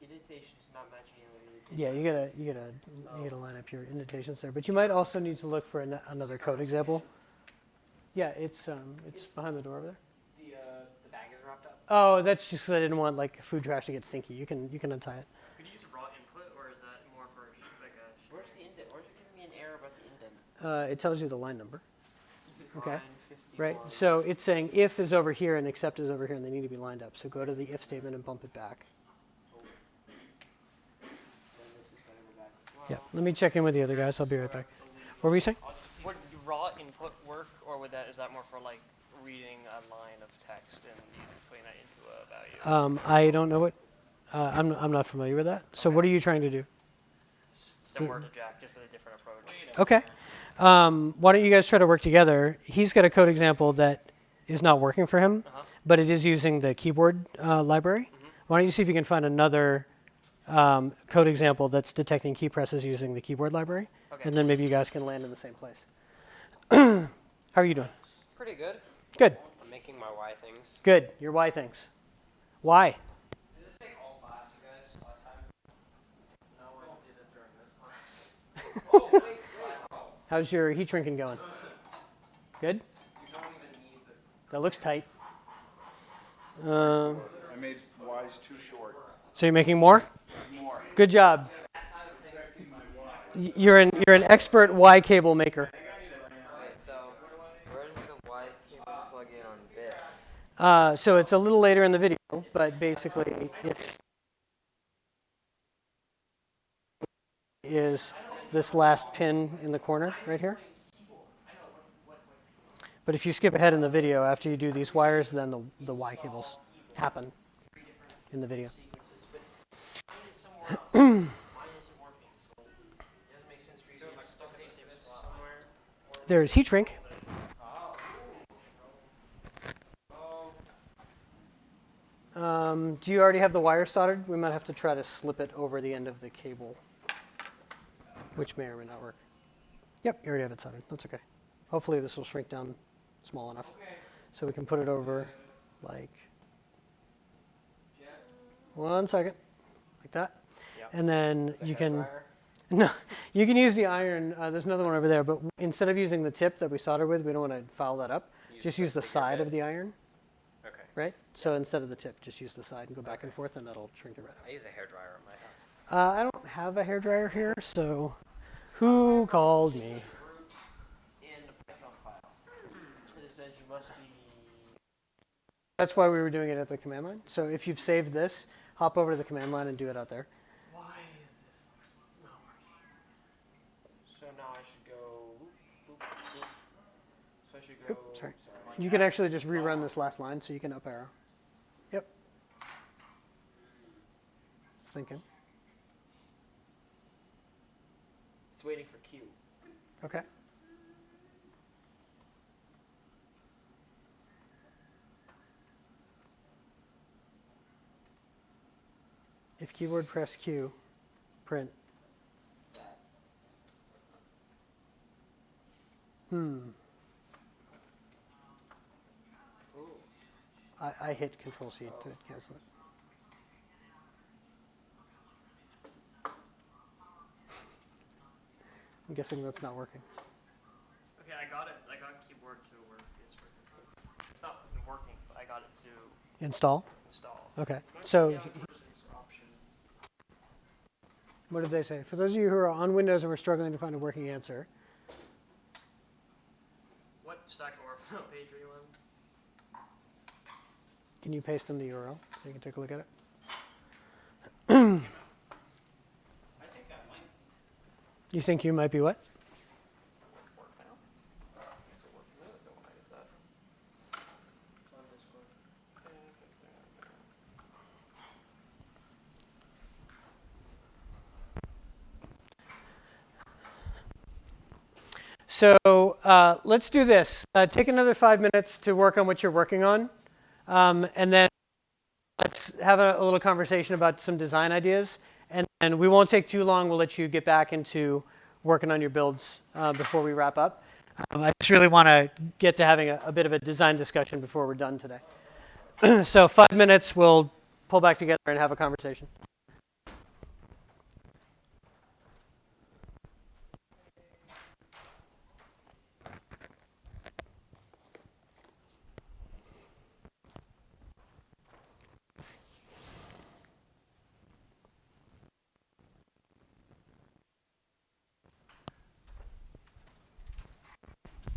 Indentation is not matching any Yeah, you gotta line up your indentations there. But you might also need to look for another code example. Yeah, it's behind the door over there. The bag is wrapped up. Oh, that's just 'cause I didn't want like food trash to get stinky. You can untie it. Could you use raw input, or is that more for like a? Where's the indent? Where's it giving me an error about the indent? It tells you the line number. Okay. Line Right. 51. So it's saying if is over here and accept is over here, and they need to be lined up. So go to the if statement and bump it back. Then this is better go back as well. Yeah. Let me check in with the other guys. I'll be right back. What were you saying? Would raw input work, or is that more for like reading a line of text and you putting that into a value? I don't know what. I'm not familiar with that. So what are you trying to do? Similar to Jack, just with a different approach. Okay. Why don't you guys try to work together? He's got a code example that is not working for him, but it is using the keyboard library. Why don't you see if you can find another code example that's detecting key presses using the keyboard library, Okay. and then maybe you guys can land in the same place. How are you doing? Pretty good. Good. I'm making my Y things. Good. Your why things. Why? Did this take all class, you guys, last time? No, I did it during this class. Oh, wait. Wow. How's your heat shrinking going? Good. You don't even need the... That looks tight. I made Y's too short. So you're making more? More. Good job. You're an expert Y cable maker. Wait, so where does the Y cable plug in on bits? So it's a little later in the video, but basically it's is this last pin in the corner right here. But if you skip ahead in the video after you do these wires, then the Y cables happen in the video. Mine is somewhere else. Mine isn't working, so it doesn't make sense for you to install this somewhere. There's heat shrink. Do you already have the wire soldered? We might have to try to slip it over the end of the cable, which may or may not work. Yep, you already have it soldered. That's okay. Hopefully this will shrink down small enough. So we can put it over like 1 second, like that. And then you can, no, you can use the iron. There's another one over there, but instead of using the tip that we solder with, we don't want to foul that up. Just use the side of the iron. Okay. Right? So instead of the tip, just use the side and go back and forth, and that'll shrink it right I use a hairdryer at my house. I don't have a hairdryer here, so who called me? In the Python file. It says you must be. That's why we were doing it at the command line. So if you've saved this, hop over to the command line and do it out there. Why is this not working? So now I should go. Boop, boop, boop. So I should go. Oop, sorry. You can actually just rerun this last line, so you can up arrow. Yep. It's thinking. It's waiting for Q. Okay. If keyboard press Q, print. I hit Control C to cancel it. I'm guessing that's not working. Okay, I got it. I got keyboard to Install. install. Okay. Might So be the person's option. what did they say? For those of you who are on Windows and were struggling to find a working answer, What Stack Overflow page are you on? can you paste in the URL so you can take a look at it? I think I might. You think you might be what? Work now? Is it working now? No, when I did that. It's on Discord. So let's do this. Take another 5 minutes to work on what you're working on. And then let's have a little conversation about some design ideas. And we won't take too long. We'll let you get back into working on your builds before we wrap up. I just really want to get to having a bit of a design discussion before we're done today. So 5 minutes, we'll pull back together and have a conversation.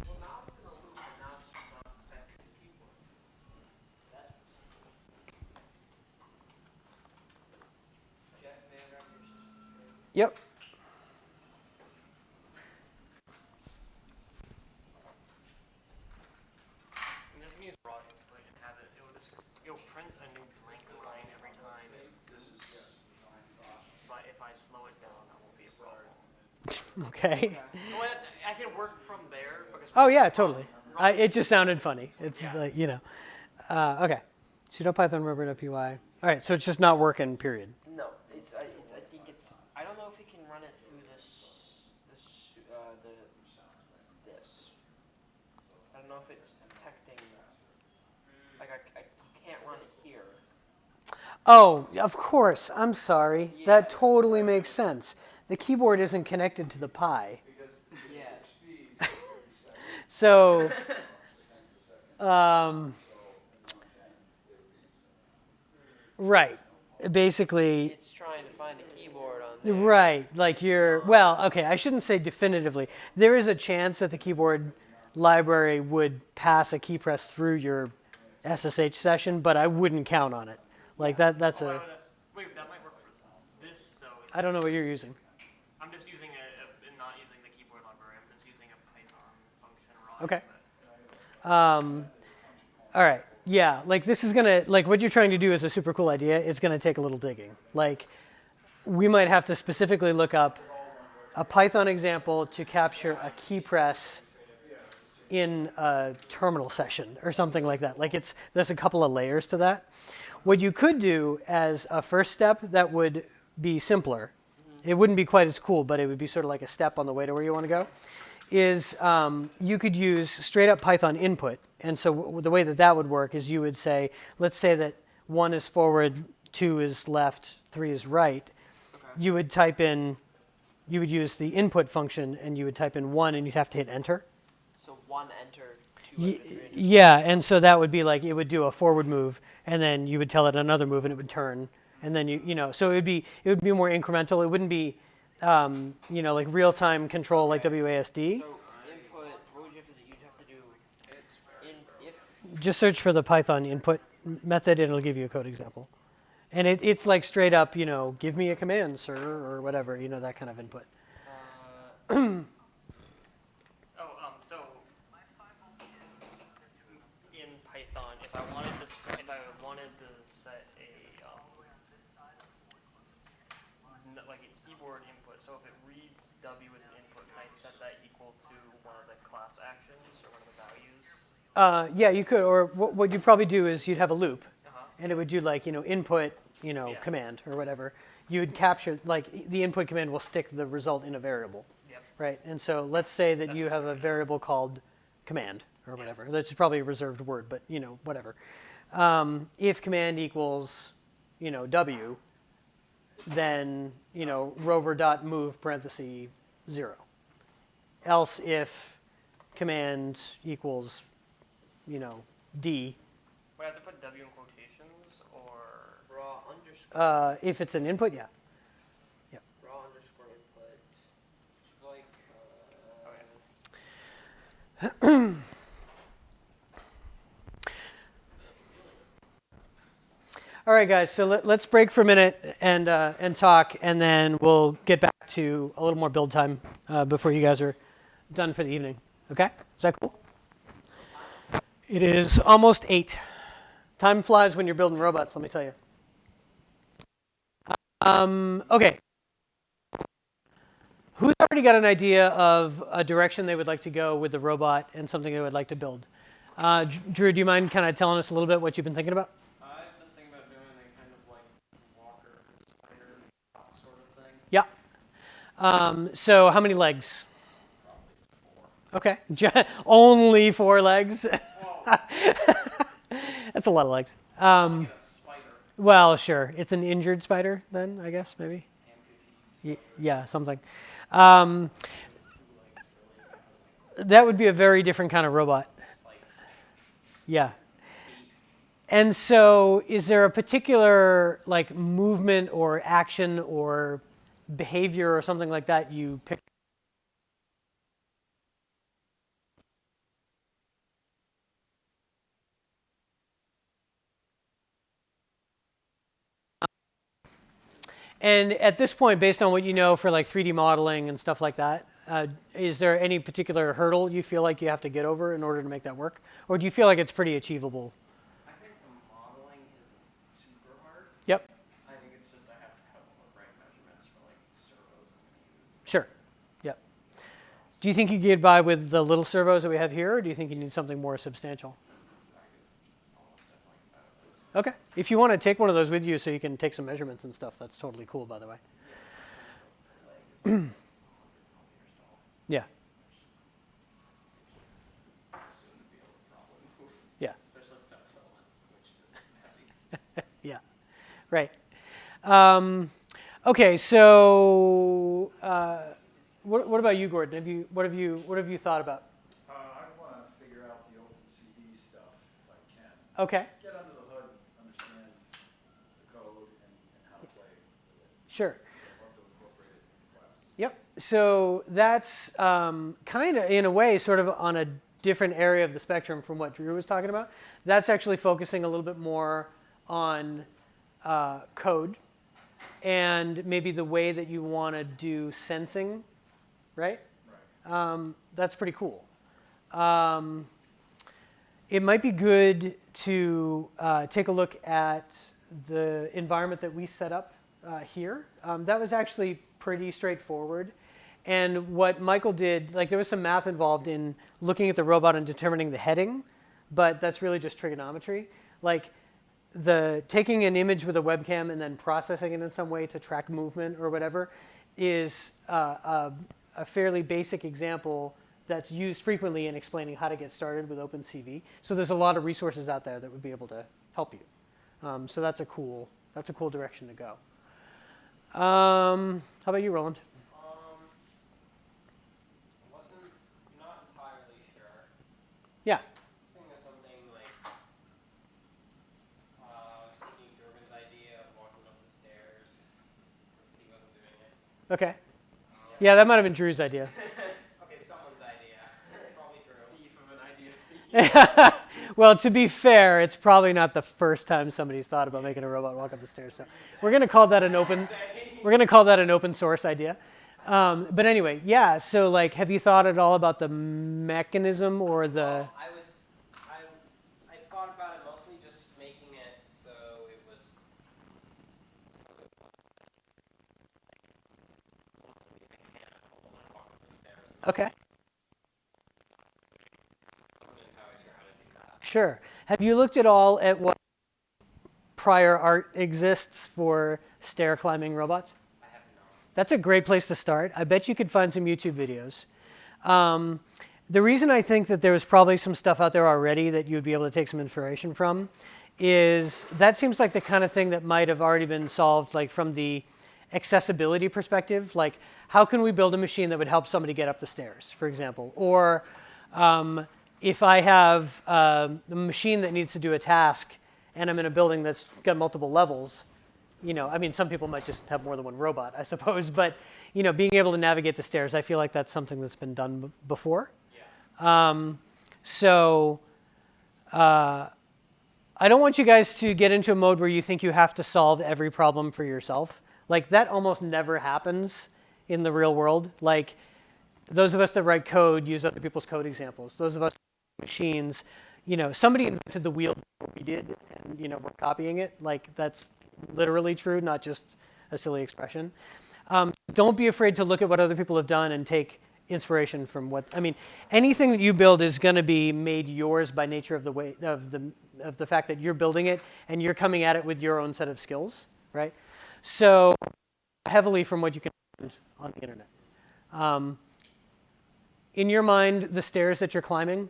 Well, now it's in a loop, and now it's just not affecting the keyboard. So that's Jeff, may I grab your system straight? Yep. And if you use Robotic and have it, it'll print a new blank line every time. But if I slow it down, that won't be a problem. Okay. Well, I can work from there because. Oh, yeah, totally. It just sounded funny. It's like, you know. OK. Sudo Python Rover.py. All right, so it's just not working, period. No, I think it's. I don't know if you can run it through this. I don't know if it's detecting. Like you can't run it here. Oh, of course. I'm sorry. Yeah. That totally makes sense. The keyboard isn't connected to the Pi. Yeah. So, right. Basically, It's trying to find a keyboard on there. right. Like well, OK, I shouldn't say definitively. There is a chance that the keyboard library would pass a key press through your SSH session, but I wouldn't count on it. Like that's a. Wait, that might work for this though. I don't know what you're using. I'm just using not using the keyboard library. I'm just using a Python function. OK. All right. Yeah. Like this is gonna what you're trying to do is a super cool idea. It's gonna take a little digging. Like we might have to specifically look up a Python example to capture a key press in a terminal session or something like that. Like there's a couple of layers to that. What you could do as a first step that would be simpler, it wouldn't be quite as cool, but it would be sort of like a step on the way to where you want to go, is you could use straight up Python input. And so the way that would work is you would say, let's say that 1 is forward, 2 is left, 3 is right. Okay. You would use the input function and you would type in 1 and you'd have to hit enter. So 1 enter, 2 enter, 3 enter. Yeah, and so that would be like it would do a forward move, and then you would tell it another move, and it would turn, and then you know, so it would be more incremental. It wouldn't be, like real time control like WASD. So input, what would you have to do? You'd have to do if. Just search for the Python input method, and it'll give you a code example, and it's like straight up, give me a command, sir, or whatever, that kind of input. So in Python, if I wanted to set like a keyboard input, so if it reads W as an input, can I set that equal to one of the class actions or one of the values? Yeah, you could, or what you'd probably do is you'd have a loop, Uh-huh. and it would do like input, command or whatever. You would capture the input command will stick the result in a variable. Yep. Right, and so let's say that you have a variable called command or whatever. That's probably a reserved word, but whatever. If command equals, W, then rover.move parenthesis 0. Else if command equals, D, Would I have to put W in quotations or Raw underscore. If it's an input, yeah. Raw underscore input. Like. All right, guys. So let's break for a minute and talk, and then we'll get back to a little more build time before you guys are done for the evening. Okay? Is that cool? It is almost 8. Time flies when you're building robots. Let me tell you. Okay. Who's already got an idea of a direction they would like to go with the robot and something they would like to build? Drew, do you mind kind of telling us a little bit what you've been thinking about? I've been thinking about doing a kind of like walker spider sort of thing. Yeah. So how many legs? Okay. Only 4 legs? That's a lot of legs. Get a spider. Well, sure. It's an injured spider then, I guess, maybe? Yeah, something. That would be a very different kind of robot. Yeah. And so is there a particular like movement or action or behavior or something like that you pick? And at this point, based on what you know for like 3D modeling and stuff like that, is there any particular hurdle you feel like you have to get over in order to make that work? Or do you feel like it's pretty achievable? I think the modeling isn't super hard. Yep. I think it's just I have to have all the right measurements for like servos I'm going to use. Sure. Yep. Do you think you get by with the little servos that we have here, or do you think you need something more substantial? Okay. If you want to take one of those with you so you can take some measurements and stuff, that's totally cool, by the way. Yeah. Yeah. Yeah. Right. Okay. So, what about you, Gordon? What have you thought about? I want to figure out the OpenCV stuff if I can. Okay. Get under the hood, understand the code and how to play with it. Sure. I'd love to incorporate it in class. Yep. So that's kind of, in a way, sort of on a different area of the spectrum from what Drew was talking about. That's actually focusing a little bit more on code and maybe the way that you want to do sensing, right? Right. That's pretty cool. It might be good to take a look at the environment that we set up here. That was actually pretty straightforward. And what Michael did, like there was some math involved in looking at the robot and determining the heading, but that's really just trigonometry. Like taking an image with a webcam and then processing it in some way to track movement or whatever is a fairly basic example that's used frequently in explaining how to get started with OpenCV. So there's a lot of resources out there that would be able to help you. So that's a cool direction to go. How about you, Roland? Not entirely sure. Yeah. I was thinking of something like, I was thinking Jorgen's idea of walking up the stairs, because he wasn't doing it. Okay. Yeah, that might have been Drew's idea. Okay, someone's idea. Probably Drew. Thief of an idea. Well, to be fair, it's probably not the first time somebody's thought about making a robot walk up the stairs. So we're going to call that an open source idea. But anyway, yeah. So like, have you thought at all about the mechanism or the? I thought about it mostly just making it so it was mechanical when I walk up the stairs. Okay. I wasn't entirely sure how to do that. Sure. Have you looked at all at what prior art exists for stair climbing robots? I have not. That's a great place to start. I bet you could find some YouTube videos. The reason I think that there's probably some stuff out there already that you would be able to take some inspiration from is that seems like the kind of thing that might have already been solved, like from the accessibility perspective. Like, how can we build a machine that would help somebody get up the stairs, for example? Or if I have a machine that needs to do a task and I'm in a building that's got multiple levels, I mean, some people might just have more than one robot, I suppose, but being able to navigate the stairs, I feel like that's something that's been done before. Yeah. So I don't want you guys to get into a mode where you think you have to solve every problem for yourself. Like that almost never happens in the real world. Like those of us that write code use other people's code examples. Those of us machines, somebody invented the wheel before we did, and we're copying it. Like that's literally true, not just a silly expression. Don't be afraid to look at what other people have done and take inspiration from anything that you build is going to be made yours by nature of the fact that you're building it and you're coming at it with your own set of skills, right? So heavily from what you can find on the internet. In your mind, the stairs that you're climbing,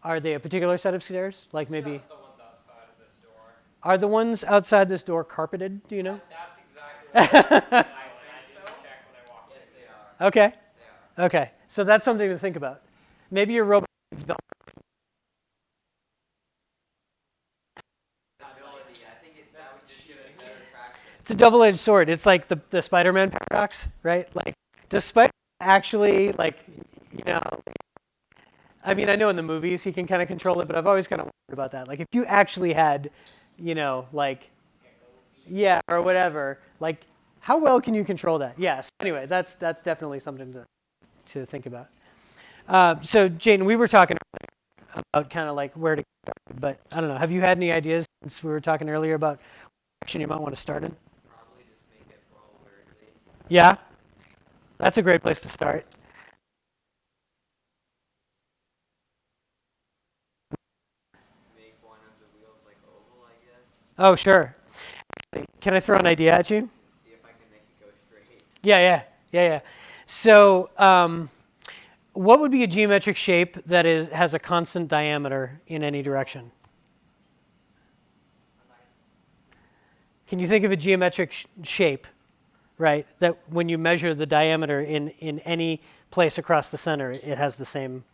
are they a particular set of stairs? Like maybe Just the ones outside of this door. are the ones outside this door carpeted? Do you know? That's exactly what I didn't check when I walked in. Yes, they are. Okay. They are. Okay. So that's something to think about. Maybe your robot needs Velcro. Ability, I think that would just give it better traction. It's a double-edged sword. It's like the Spider-Man paradox, right? Like, does Spider actually I mean, I know in the movies he can kind of control it, but I've always kind of wondered about that. Like, if you actually had, yeah, or whatever, like, how well can you control that? Yes. Anyway, that's definitely something to think about. So, Jayden, we were talking about kind of like where to start, but I don't know. Have you had any ideas since we were talking earlier about what direction you might want to start in? Probably just make it roll vertically. Yeah, that's a great place to start. Make one of the wheels like oval, I guess. Oh, sure. Can I throw an idea at you? See if I can make it go straight. Yeah. So, what would be a geometric shape that has a constant diameter in any direction? Can you think of a geometric shape, right? That when you measure the diameter in any place across the center, it has the same.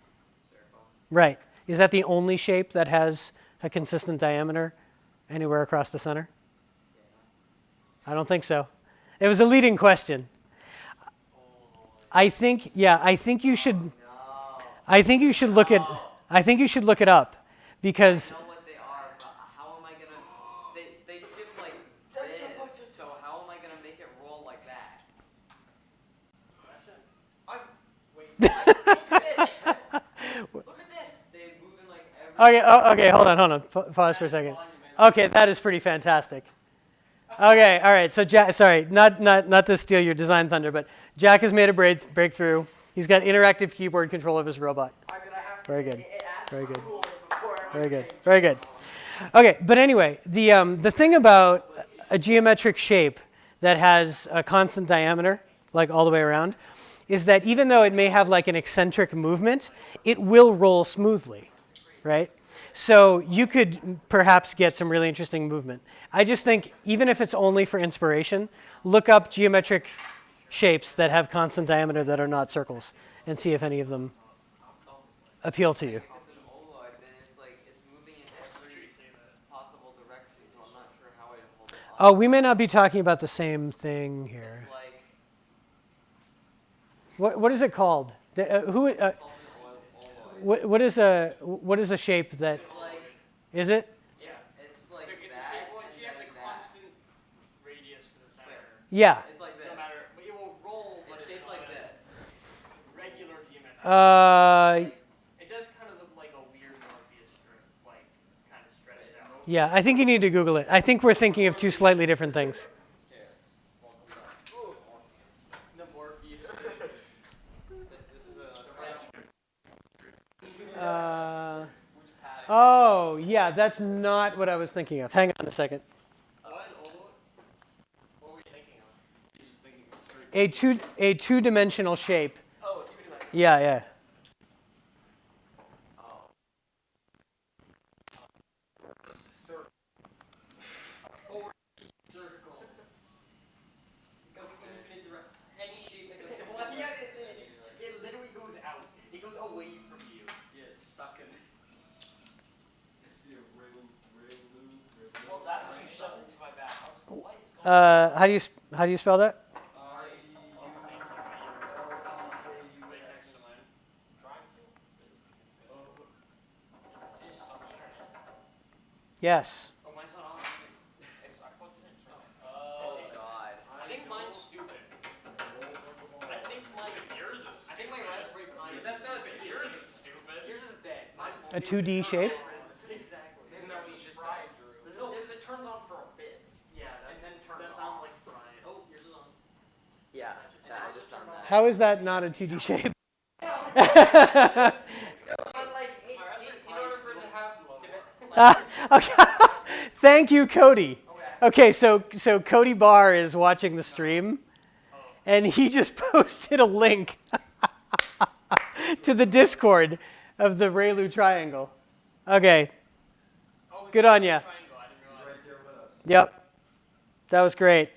Circle. Right. Is that the only shape that has a consistent diameter anywhere across the center? Yeah. I don't think so. It was a leading question. I think you should. No. I think you should look it up, because I know what they are, but how am I gonna? They shift like this. So how am I gonna make it roll like that? Wait, look at this. Look at this. They move in like every. Okay. Hold on. Pause for a second. Okay, that is pretty fantastic. Okay, all right. So Jack, sorry, not to steal your design thunder, but Jack has made a breakthrough. He's got interactive keyboard control of his robot. I'm gonna have to. Very good. It asks Very good. cool before Very good. everything. Very good. Okay, but anyway, the thing about a geometric shape that has a constant diameter, like all the way around, is that even though it may have like an eccentric movement, it will roll smoothly, right? So you could perhaps get some really interesting movement. I just think even if it's only for inspiration, look up geometric shapes that have constant diameter that are not circles and see if any of them appeal to you. If it's an ovoid, then it's like it's moving in every possible direction. So I'm not sure how I'd hold it up. Oh, we may not be talking about the same thing here. It's like What is it called? Who? called an ovoid. What is a shape that It's like is it? Yeah. it's like It's a that shape one. and You have then the that. constant radius to the center. Yeah. It's like this. No matter, but it will roll. But It's shaped like not a this. Regular geometric. It does kind of look like a weird Morpheus strip, like kind of stretched out. Yeah, I think you need to Google it. I think we're thinking of two slightly different things. Here. The Morpheus. This is a Oh, yeah, that's not what I was thinking of. Hang on a second. What were we thinking of? You're just thinking of straight. A two-dimensional shape. Oh, two-dimensional. Yeah. Circle. Because infinite direct. Any shape that goes. Well, yeah, it literally goes out. It goes away from you. Yeah, it's sucking. How do you spell that? Yes. Oh, mine's not on. I plugged it in. Oh God. I think mine's stupid. I think my Raspberry Pi is That's not stupid. yours is stupid. Yours is dead. Mine's A 2D shape? exactly. Isn't that what you just said, Drew? No, because it turns on for a bit. Yeah, And then turns that off. sounds like Brian. Oh, yours is on. Yeah, I just found that. How is that not a 2D shape? But like, In order for it to have Okay. Thank you, Cody. Okay, so Cody Barr is watching the stream, and he just posted a link to the Discord of the Raylu triangle. Okay, good on ya. Yep, that was great.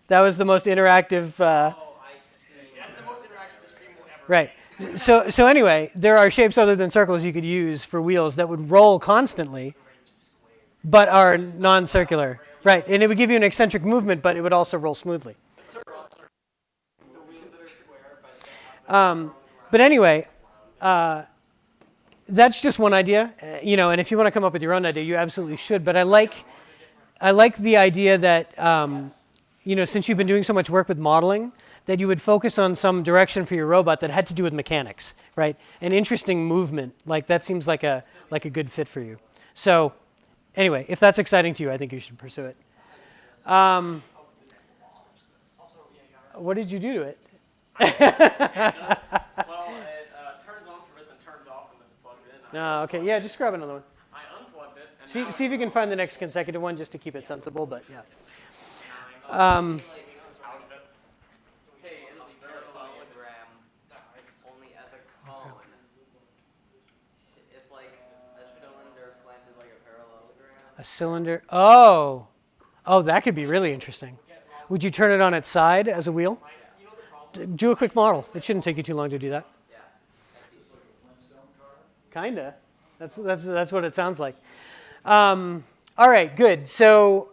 That was the most interactive. Oh, I see. That's the most interactive the stream will ever Right. So anyway, there are shapes other than circles you could use for wheels that would roll constantly, but are non-circular. Right, and it would give you an eccentric movement, but it would also roll smoothly. But anyway, that's just one idea, and if you want to come up with your own idea, you absolutely should. But I like the idea that, since you've been doing so much work with modeling, that you would focus on some direction for your robot that had to do with mechanics, right? An interesting movement, like that seems like a good fit for you. So anyway, if that's exciting to you, I think you should pursue it. What did you do to it? Well, it turns on for a bit, then turns off when this is plugged in. No, okay, yeah, just grab another one. I unplugged it. And See if you can find the next consecutive one just to keep it sensible, but yeah. like, out of it. Hey, it'll be parallelogram only as a cone. It's like a cylinder slanted like a parallelogram. A cylinder. Oh, that could be really interesting. Would you turn it on its side as a wheel? Do a quick model. It shouldn't take you too long to do that. Yeah. Kinda. That's what it sounds like. All right, good. So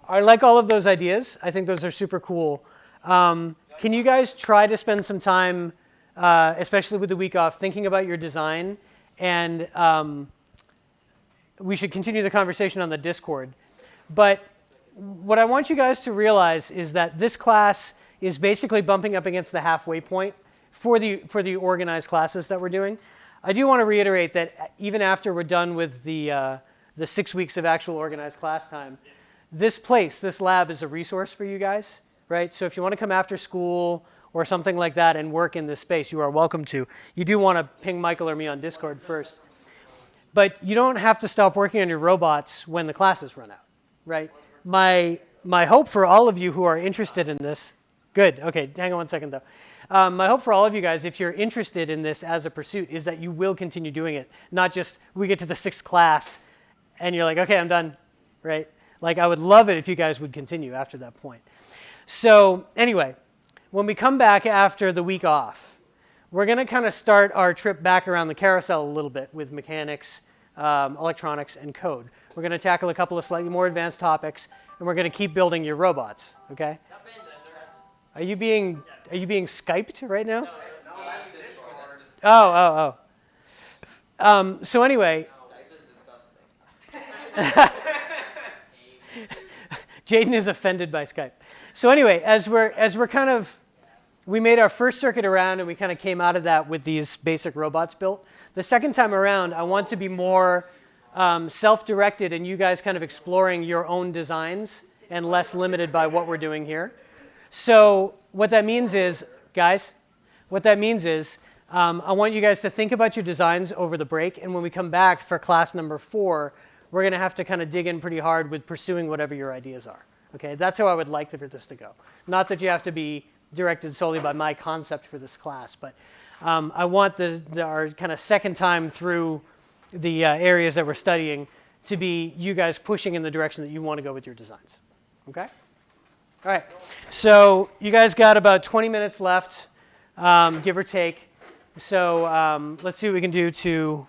I like all of those ideas. I think those are super cool. Can you guys try to spend some time, especially with the week off, thinking about your design? And we should continue the conversation on the Discord. But what I want you guys to realize is that this class is basically bumping up against the halfway point for the organized classes that we're doing. I do want to reiterate that even after we're done with the 6 weeks of actual organized class time, this lab is a resource for you guys, right? So if you want to come after school or something like that and work in this space, you are welcome to. You do want to ping Michael or me on Discord first. But you don't have to stop working on your robots when the classes run out, right? My hope for all of you who are interested in this, good, okay, hang on one second though. My hope for all of you guys, if you're interested in this as a pursuit, is that you will continue doing it. Not just we get to the 6th class and you're like, okay, I'm done, right? Like I would love it if you guys would continue after that point. So anyway, when we come back after the week off, we're going to kind of start our trip back around the carousel a little bit with mechanics, electronics, and code. We're going to tackle a couple of slightly more advanced topics, and we're going to keep building your robots, okay? Are you being Skyped right now? That's Discord. Oh. So anyway, Skype is disgusting. Jaden is offended by Skype. So anyway, as we're kind of, we made our first circuit around, and we kind of came out of that with these basic robots built. The second time around, I want to be more self-directed and you guys kind of exploring your own designs and less limited by what we're doing here. So what that means is, guys, I want you guys to think about your designs over the break, and when we come back for class number 4, we're going to have to kind of dig in pretty hard with pursuing whatever your ideas are. Okay, that's how I would like for this to go. Not that you have to be directed solely by my concept for this class, but I want our kind of second time through the areas that we're studying to be you guys pushing in the direction that you want to go with your designs. Okay? All right. So you guys got about 20 minutes left, give or take. So let's see what we can do to.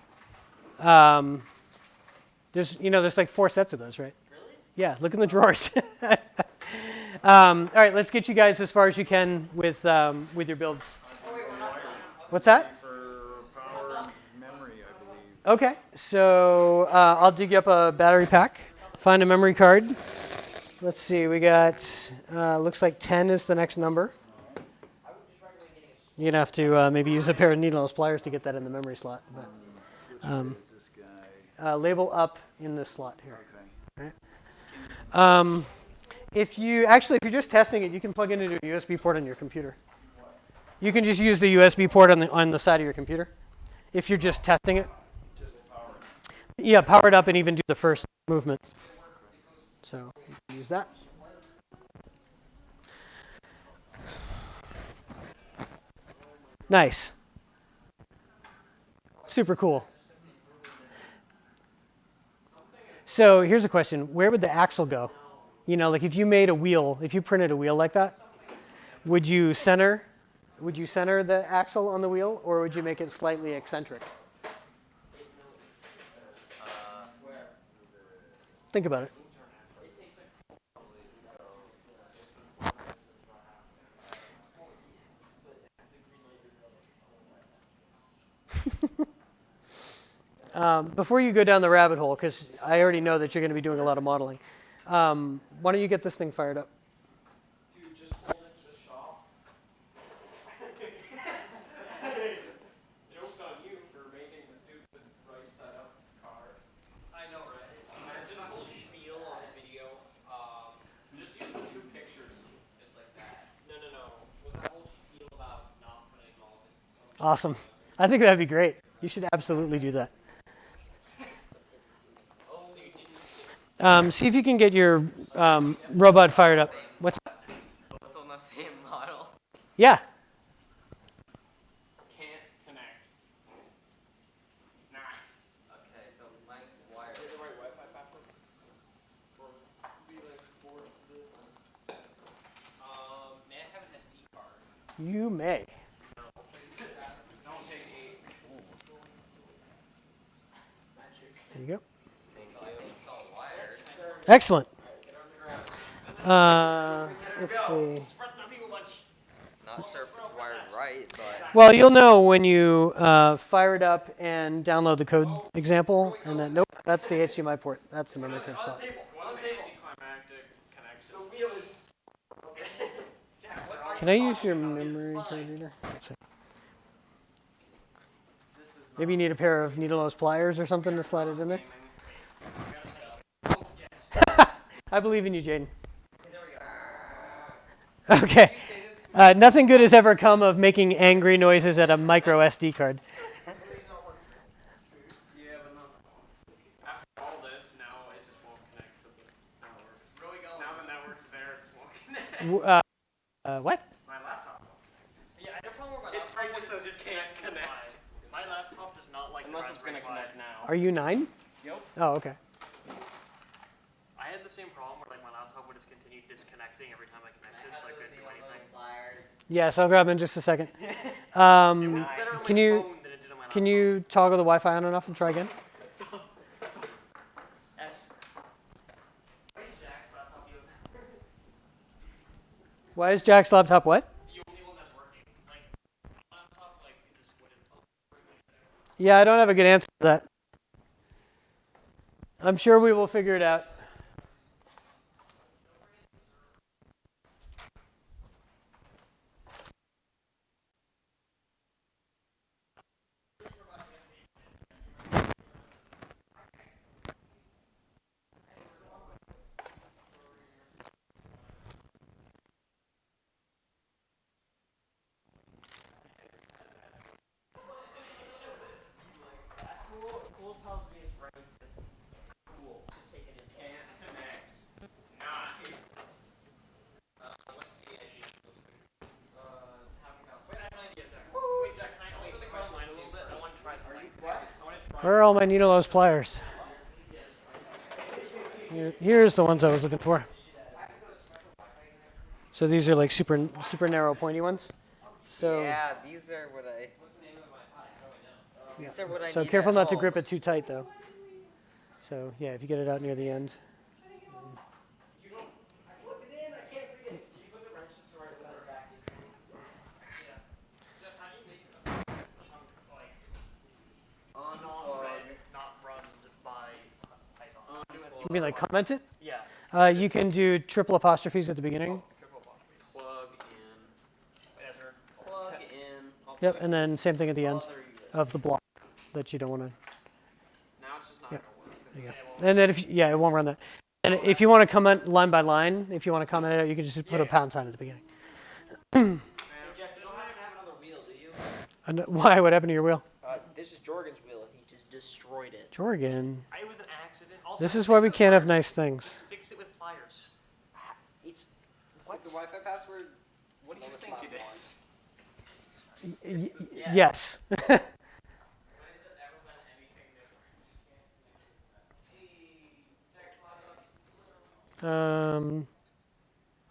There's like 4 sets of those, right? Really? Yeah, look in the drawers. All right, let's get you guys as far as you can with your builds. What's that? For power and memory, I believe. Okay, so I'll dig you up a battery pack, find a memory card. Let's see, we got, looks like 10 is the next number. You're going to have to maybe use a pair of needle nose pliers to get that in the memory slot. But, Which way is this guy? label up in the slot here. Okay. If you're just testing it, you can plug it into a USB port on your computer. You can just use the USB port on the side of your computer. If you're just testing it. Yeah, power it up and even do the first movement. So you can use that. Nice. Super cool. So here's a question. Where would the axle go? You know, like if you made a wheel, if you printed a wheel like that, would you center the axle on the wheel, or would you make it slightly eccentric? Think about it. Before you go down the rabbit hole, because I already know that you're going to be doing a lot of modeling, why don't you get this thing fired up? Dude, just hold it to the shop. Joke's on you for making the stupid right side up car. I know, right? Imagine the whole spiel on the video. Just use the 2 pictures, just like that. No. Was that whole spiel about not putting all of it? Awesome. I think that'd be great. You should absolutely do that. See if you can get your robot fired up. What's that? Both on the same model. Yeah. Can't connect. Nice. Okay, so mine's wired. Is the right Wi-Fi password? Or be like bored of this? May I have an SD card? You may. Don't take 8. There you go. So I think it's all wired. Excellent. Let's see. Not sure if it's wired right, but Well, you'll know when you fire it up and download the code example, and then nope, that's the HDMI port. That's the memory card slot. Anticlimactic connection. The wheel is. Can I use your memory card reader? Let's see. Maybe you need a pair of needle nose pliers or something to slide it in there. I believe in you, Jaden. Okay. Nothing good has ever come of making angry noises at a micro SD card. Yeah, but not. After all this, now it just won't connect to the network. Really going. Now the network's there, it just won't connect. What? My laptop. Yeah, I have a problem with my It's laptop. right just says it can't connect. My laptop does not like Unless it's gonna Raspberry Pi. connect now. Are you 9? Yep. Oh, okay. I had the same problem where like my laptop would just continue disconnecting every time I connected, so I couldn't do anything. Yes, I'll grab them in just a second. Better on my Can you phone than it did on my laptop. can you toggle the Wi-Fi on and off and try again? S. Why is Jack's laptop Why is Jack's laptop what? the only one that's working? Like, my laptop, like, it just wouldn't work. Yeah, I don't have a good answer for that. I'm sure we will figure it out. Cool tells me it's right to cool to take it in. Can't connect. Nice. What's the issue? Wait, I have an idea, Jack. Wait, Jack, can I alter the cross line a little bit? I want to try something. I want to try. Where are all my needle nose pliers? Here's the ones I was looking for. So these are like super narrow pointy ones. So yeah, these are what I. These are what I so need careful at not to home. grip it too tight though. So yeah, if you get it out near the end. You mean like comment it? Yeah. You can do triple apostrophes at the beginning. Triple apostrophes. Plug in. Wait, is there? Plug in. Yep, and then same thing at the end Other USB. of the block that you don't want to. Now it's just not Yeah. gonna work. 'cause There you it's- go. And then it won't run that. And if you want to comment line by line, if you want to comment it out, you can just put a pound sign at the beginning. Hey, Jeff, you don't happen to have another wheel, do you? And why? What happened to your wheel? This is Jorgen's wheel, and he just destroyed it. Jorgen. It was an accident. Also, This is why we can't have nice things. Fix it with pliers. It's What's the Wi-Fi password? What do you Well, it's think not it one. is? Yes. When has it ever been anything different?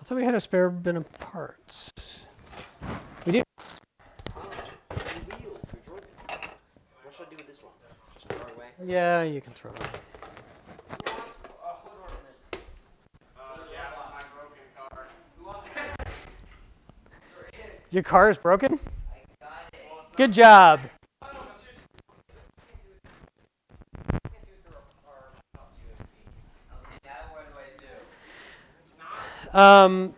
I thought we had a spare bin of parts. We do. Wheel for Jorgen. What should I do with this one? Just throw it away? Yeah, you can throw it. Who wants a hood ornament? Yeah, for my broken car. Who wants Your car is broken? I got it. Well, it's Good job. No, but seriously, can't do it through our USB. Okay, now what do I do?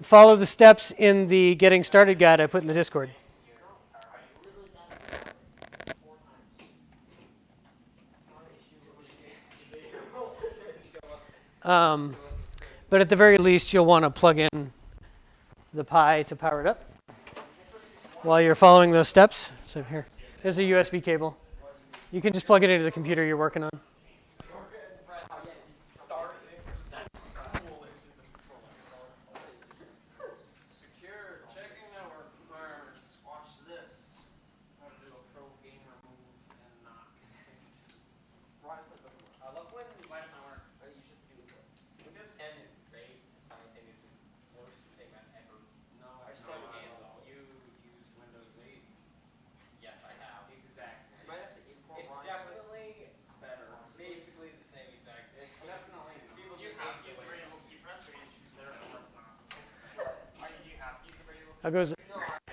Follow the steps in the getting started guide I put in the Discord. Literally done it 4 times. It's not an issue with But at the very least, you'll want to plug in the Pi to power it up while you're following those steps. So here, there's a USB cable. You can just plug it into the computer you're working on. Secure checking network requirements. Watch this. How to do a pro gamer move and not connect. I love when why doesn't work, but you should do it. Windows 10 is great and simultaneously worst thing I've ever. No, it's not. You used Windows 8. Yes, I have. Exactly. You might have to import It's Ryan. definitely better. It's basically the same exact. It's definitely. People You just have hate to use the way. variable keypress, or you choose there, or it's not. You have to use the variable How goes it?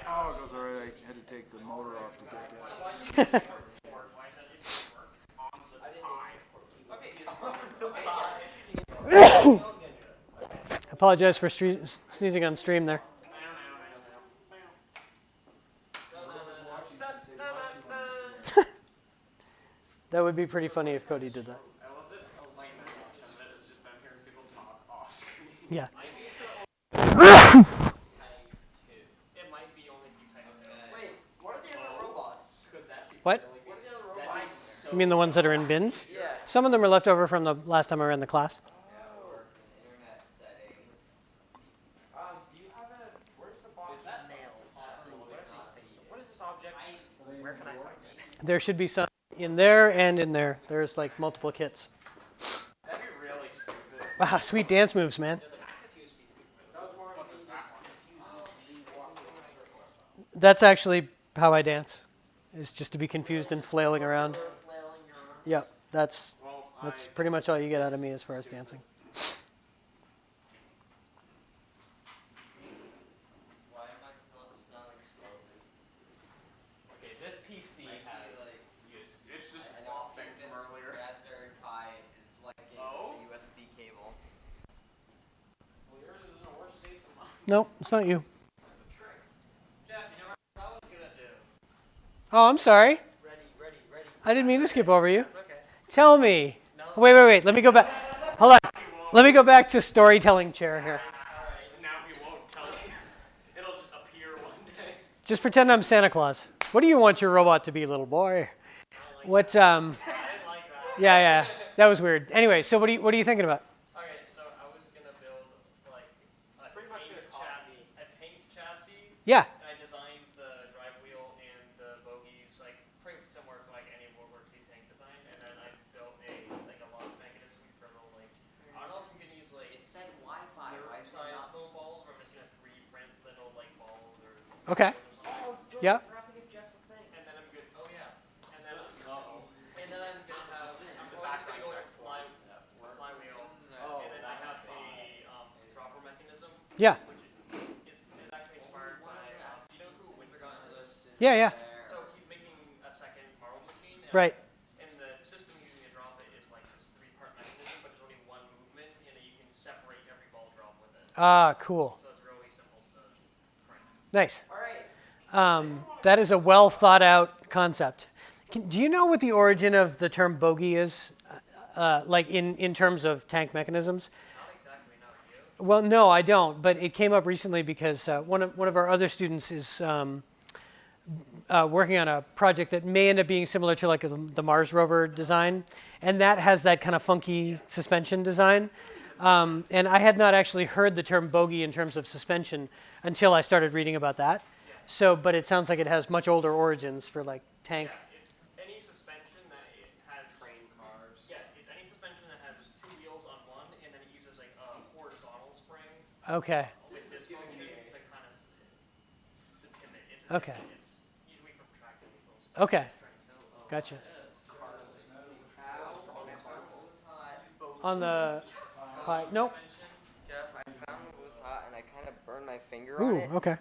Oh, it goes all right. I had to take the motor off to get that. Why is that issue work on the Pi? I apologize for sneezing on stream there. That would be pretty funny if Cody did that. I love it. Like that option that is just them hearing people talk off screen. Yeah. It might be only if you type it. Wait, what are the other robots? Could that be What? really What are good? the other That'd be robots? so You mean the ones that are in bins? Yeah. Some of them are left over from the last time I ran the class. Internet settings. Do you have a? Where's the box? Is that nailed? possible? What are these things? What is this object? Where can I find it? There should be some in there and in there. There's like multiple kits. That'd be really stupid. Wow, sweet dance moves, man. The back is USB. That was more of me just confused. That's actually how I dance. Is just to be confused and flailing around. Flailing your arms. Yep, that's Well, pretty much all you get out of me as far as dancing. Why am I smelling slowly? okay, this PC has it's just I don't flopping think from this earlier. Raspberry Pi is like Oh? a USB cable. Well, yours is in a worse state than mine. Nope, it's not you. That's a trick. Jeff, you know what I was gonna do? Oh, I'm sorry. Ready. I didn't mean to skip over you. It's okay. Tell me. No. Wait. Let me go back. Hold on. Let me go back to storytelling chair here. Alright, now he won't tell you. It'll just appear one day. Just pretend I'm Santa Claus. What do you want your robot to be, little boy? What? I didn't like that. Yeah. That was weird. Anyway, so what are you thinking about? Okay, so I was gonna build like a Pretty much tank, gonna copy. a tank chassis. Yeah. And I designed the drive wheel and the bogies like pretty similar to like any World War II tank design. And then I built a launch mechanism for the like. I don't know if I'm gonna use like It said Wi-Fi. Why nerve is it size not? foam balls, or I'm just gonna 3D print little like balls or. Okay. or something. Oh, Jordan, Yeah. I forgot to give Jeff a thing. And then I'm good. Oh yeah. And then and then I'm gonna have. I'm probably just gonna go with a flywheel. Oh, And then I have a dropper mechanism. Yeah. Which is actually inspired by. Do you know who Wintergott is? Yeah. So he's making a second marble machine. And Right. And the system using to drop it is like this 3-part mechanism, but there's only one movement. Ah, cool. So it's really simple to print. Nice. All right. That is a well thought out concept. Do you know what the origin of the term bogey is? Like in terms of tank mechanisms? Not exactly, not you. Well, no, I don't. But it came up recently because one of our other students is working on a project that may end up being similar to like the Mars rover design, and that has that kind of funky suspension design. And I had not actually heard the term bogey in terms of suspension until I started reading about that. So, but it sounds like it has much older origins for like tank. Yeah, it's any suspension that it has. Train cars. Yeah, it's any suspension that has two wheels on one, and then it uses like a horizontal spring Okay. with this function to kind of to pivot. Okay. It's usually from tractor vehicles. Okay. Gotcha. On the pie. Nope. Jeff, I found what was hot and I kind of burned my finger on Ooh. it. Okay.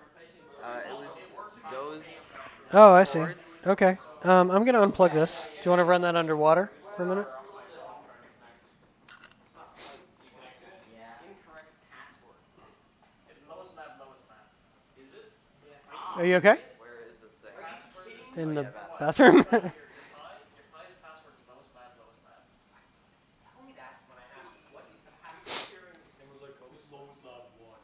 It was those. Oh, I see. cords. Okay. I'm gonna unplug this. Do you want to run that underwater for a minute? Incorrect password. It's LoisLab. Is it? Yeah. Are you okay? Where is this thing? In the bathroom. Your private password is LoisLab. Tell me that when I ask what is the password. It was like, it's LoisLab 1.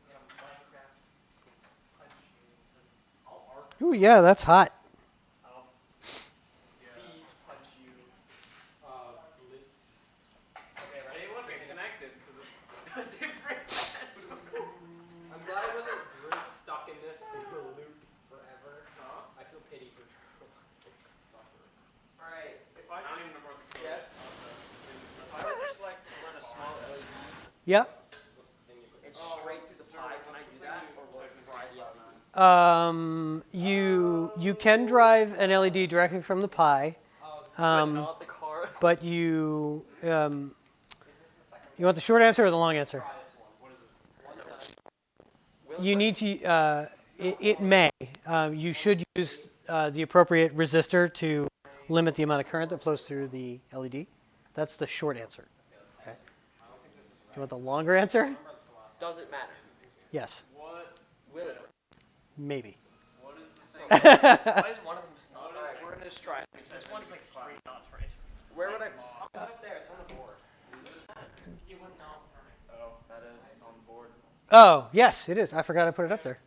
Yeah, Minecraft. Punch you. I'll arc. Ooh, yeah, that's hot. Siege punch you. Blitz. Okay, ready? It wasn't connected because it's a different password. I'm glad I wasn't Drew stuck in this loop forever. I feel pity for Drew. Suffer. All right. If I don't even know what the Jeff, if I were just like to run a small LED Yep. and straight through the pie, can I do that, or will it fry the LED? You can drive an LED directly from the Pi, Not the car. but you want the short answer or the long answer? You need to. It may. You should use the appropriate resistor to limit the amount of current that flows through the LED. That's the short answer. Okay. Do you want the longer answer? Doesn't matter. Yes. What? Will it? Maybe. What is the thing? Why is one of them just not? Alright, we're gonna just try it. This one's like straight not turn. It's Where would I? It's up there. It's on the board. it would not turn. Oh, that is on the board. Oh, yes, it is. I forgot I put it up there.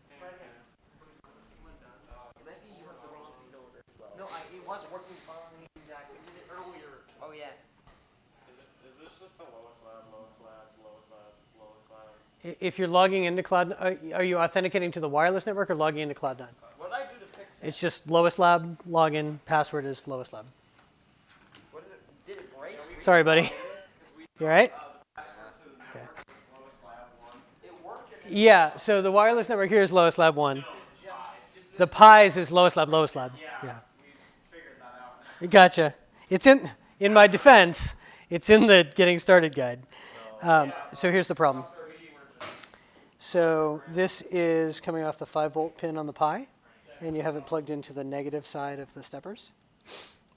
Maybe you have the wrong thing order. No, it was working fine, Jack. We did it earlier. Oh yeah. Is this just the lowest lab? If you're logging into Cloud, are you authenticating to the wireless network or logging into Cloud9? What did I do to fix it? It's just LoisLab login. Password is LoisLab. What did it break? Sorry, buddy. You all right? Okay. It worked. Yeah. So the wireless network here is LoisLab 1. The Pi's is LoisLab. Yeah. Figured that out. Gotcha. It's in my defense, it's in the getting started guide. So here's the problem. So this is coming off the 5-volt pin on the Pi, and you have it plugged into the negative side of the steppers.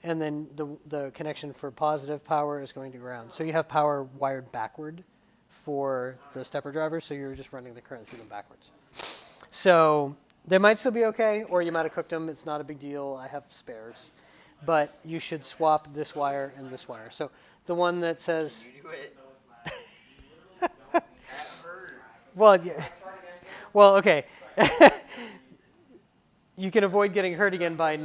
And then the connection for positive power is going to ground. So you have power wired backward for the stepper drivers, so you're just running the current through them backwards. So they might still be okay, or you might have cooked them. It's not a big deal. I have spares. But you should swap this wire and this wire. So the one that says... You do it. Well, yeah. Well, okay. You can avoid getting hurt again by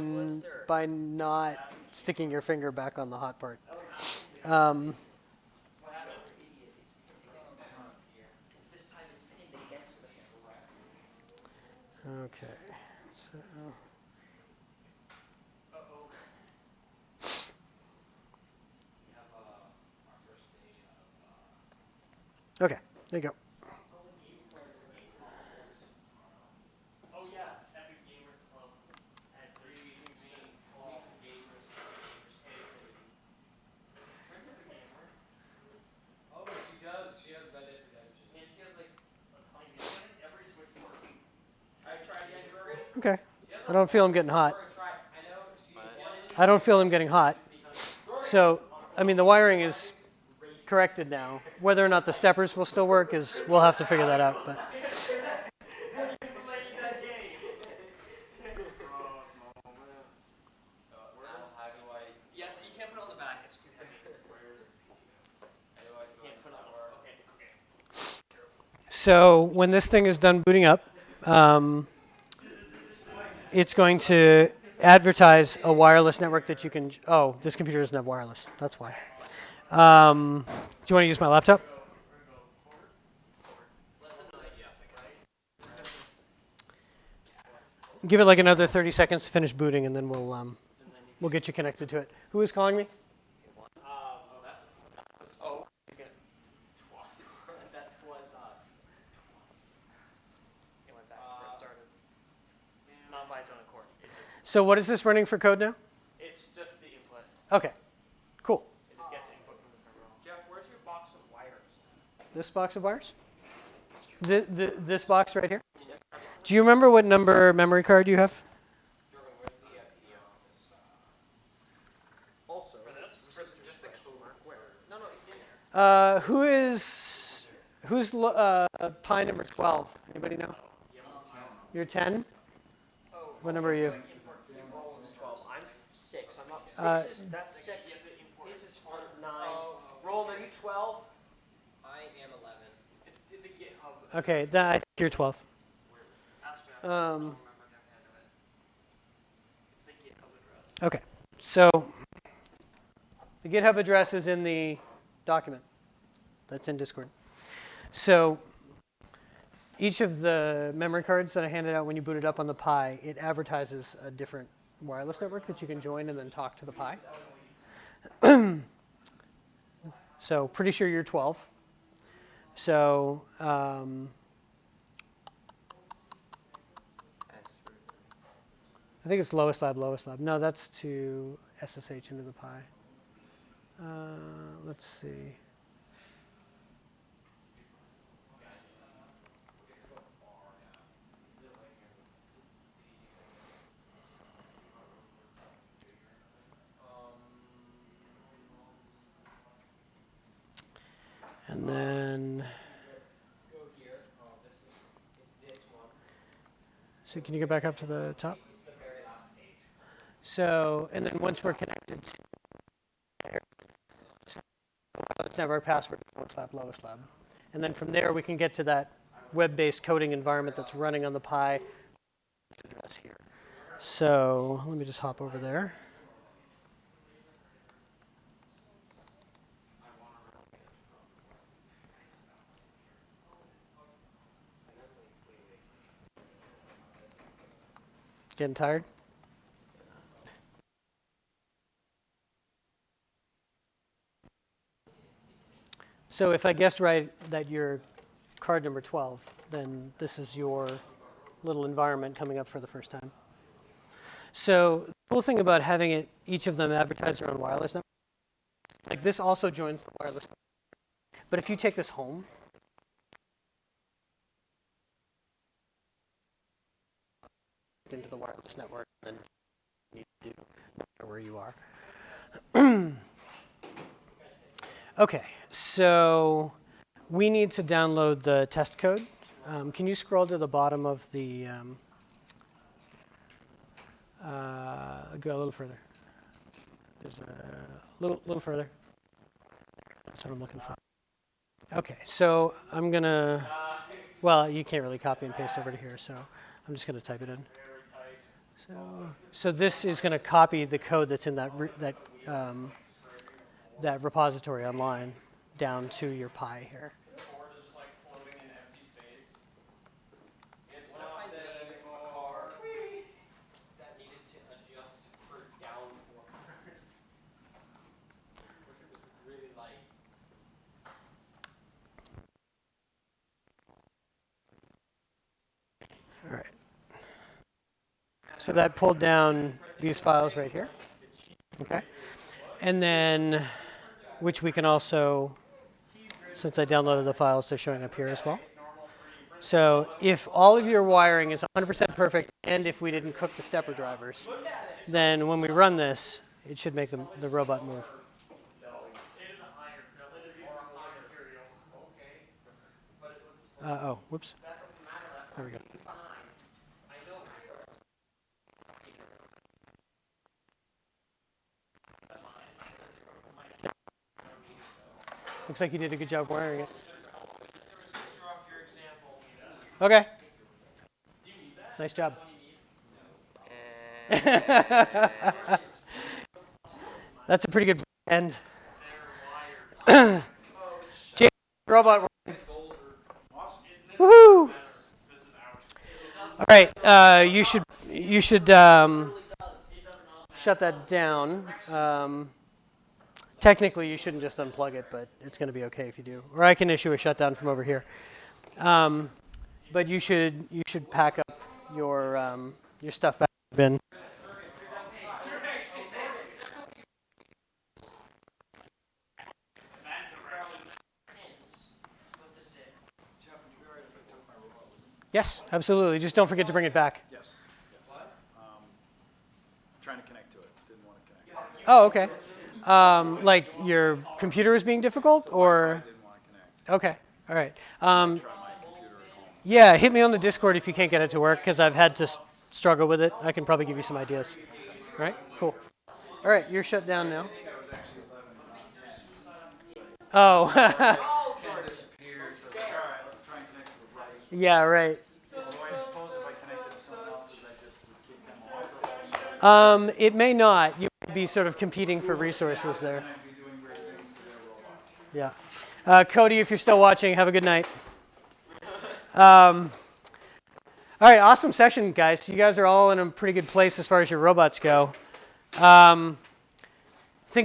not sticking your finger back on the hot part. This time it's pinned against the shred. Okay. So Uh-oh. okay, there you go. Oh yeah, Epic Gamer Club had 3 all gamers. Brent is a gamer. Oh, she does. She has Red Dead Redemption. And she has like a tiny bit of it, every Switch port. I tried the end already. Okay. I don't feel him getting hot. Try. I know she I don't feel him getting hot. So, I mean, the wiring is corrected now. Whether or not the steppers will still work is we'll have to figure that out. But So now how do I? You can't put it on the back. It's too heavy. How do I You join can't put the it on. network? Okay. so when this thing is done booting up, it's going to advertise a wireless network that you can. Oh, this computer doesn't have wireless. That's why. Do you want to use my laptop? Give it like another 30 seconds to finish booting, and then we'll get you connected to it. Who is calling me? He's gonna twas. That was us. Twas. It went back to where it started. Not by its own accord. So what is this running for code now? It's just the input. Okay, cool. It just gets input from the terminal. Jeff, where's your box of wires? This box of wires? This box right here? Do you remember what number memory card you have? Jordan, where's the PDO? Also, for this? Just the homework. Where? No, it's in there. Who's pi number 12? Anybody know? You're 10? Oh, What number are you? Roland's 12. I'm 6. I'm not. Uh, 6 is that's 6. His is 9. Roland, are you 12? I am 11. It's a GitHub. Okay, I think you're 12. Ask Jeff. Um, The GitHub address. Okay, so the GitHub address is in the document that's in Discord. So each of the memory cards that I handed out when you boot it up on the Pi, it advertises a different wireless network that you can join and then talk to the Pi. So pretty sure you're 12. So I think it's LoisLab. No, that's to SSH into the Pi. Let's see. And then, Go here. Oh, it's this one. so can you get back up to the top? It's the very last page. So, and then once we're connected to let's have our password, LoisLab. And then from there, we can get to that web-based coding environment that's running on the Pi. That's here. So let me just hop over there. Getting tired? So if I guessed right that you're card number 12, then this is your little environment coming up for the first time. So the cool thing about having each of them advertise their own wireless network, like this also joins the wireless network. But if you take this home, into the wireless network, then you need to do no matter where you are. Okay, so we need to download the test code. Can you scroll to the bottom of the, go a little further. There's a little further. That's what I'm looking for. Okay, so I'm gonna, well, you can't really copy and paste over to here, so I'm just gonna type it in. So this is gonna copy the code that's in that repository online down to your Pi here. That needed to adjust for downforce. Which was really light. All right. So that pulled down these files right here. Okay. And then, which we can also, since I downloaded the files, they're showing up here as well. So if all of your wiring is 100% perfect, and if we didn't cook the stepper drivers, then when we run this, it should make the robot move. Oh, whoops. That doesn't matter. That's There we go. fine. I know. Looks like you did a good job wiring it. Resistor off your example. Okay. Do you need that? Nice job. And That's a pretty good end. They're wired. James, robot. Awesome. Woohoo! This is out. All right. You should shut that down. Technically, you shouldn't just unplug it, but it's going to be okay if you do. Or I can issue a shutdown from over here. But you should pack up your stuff back in the bin. Yes, absolutely. Just don't forget to bring it back. Yes. Yes. Trying to connect to it. Didn't want to connect. Oh, okay. Like your computer is being difficult, I or didn't want to connect. okay, all right. Try my computer at home. Yeah, hit me on the Discord if you can't get it to work, because I've had to struggle with it. I can probably give you some ideas. All right, cool. All right, you're shut down now. Oh, Disappears. I was like, all right, let's try and connect to the right. yeah, right. So I suppose if I connected to someone else's, I just would kick them off. It may not. You might be sort of competing for resources there. I'd be doing weird things to their robot. Yeah. Cody, if you're still watching, have a good night. All right, awesome session, guys. You guys are all in a pretty good place as far as your robots go. Think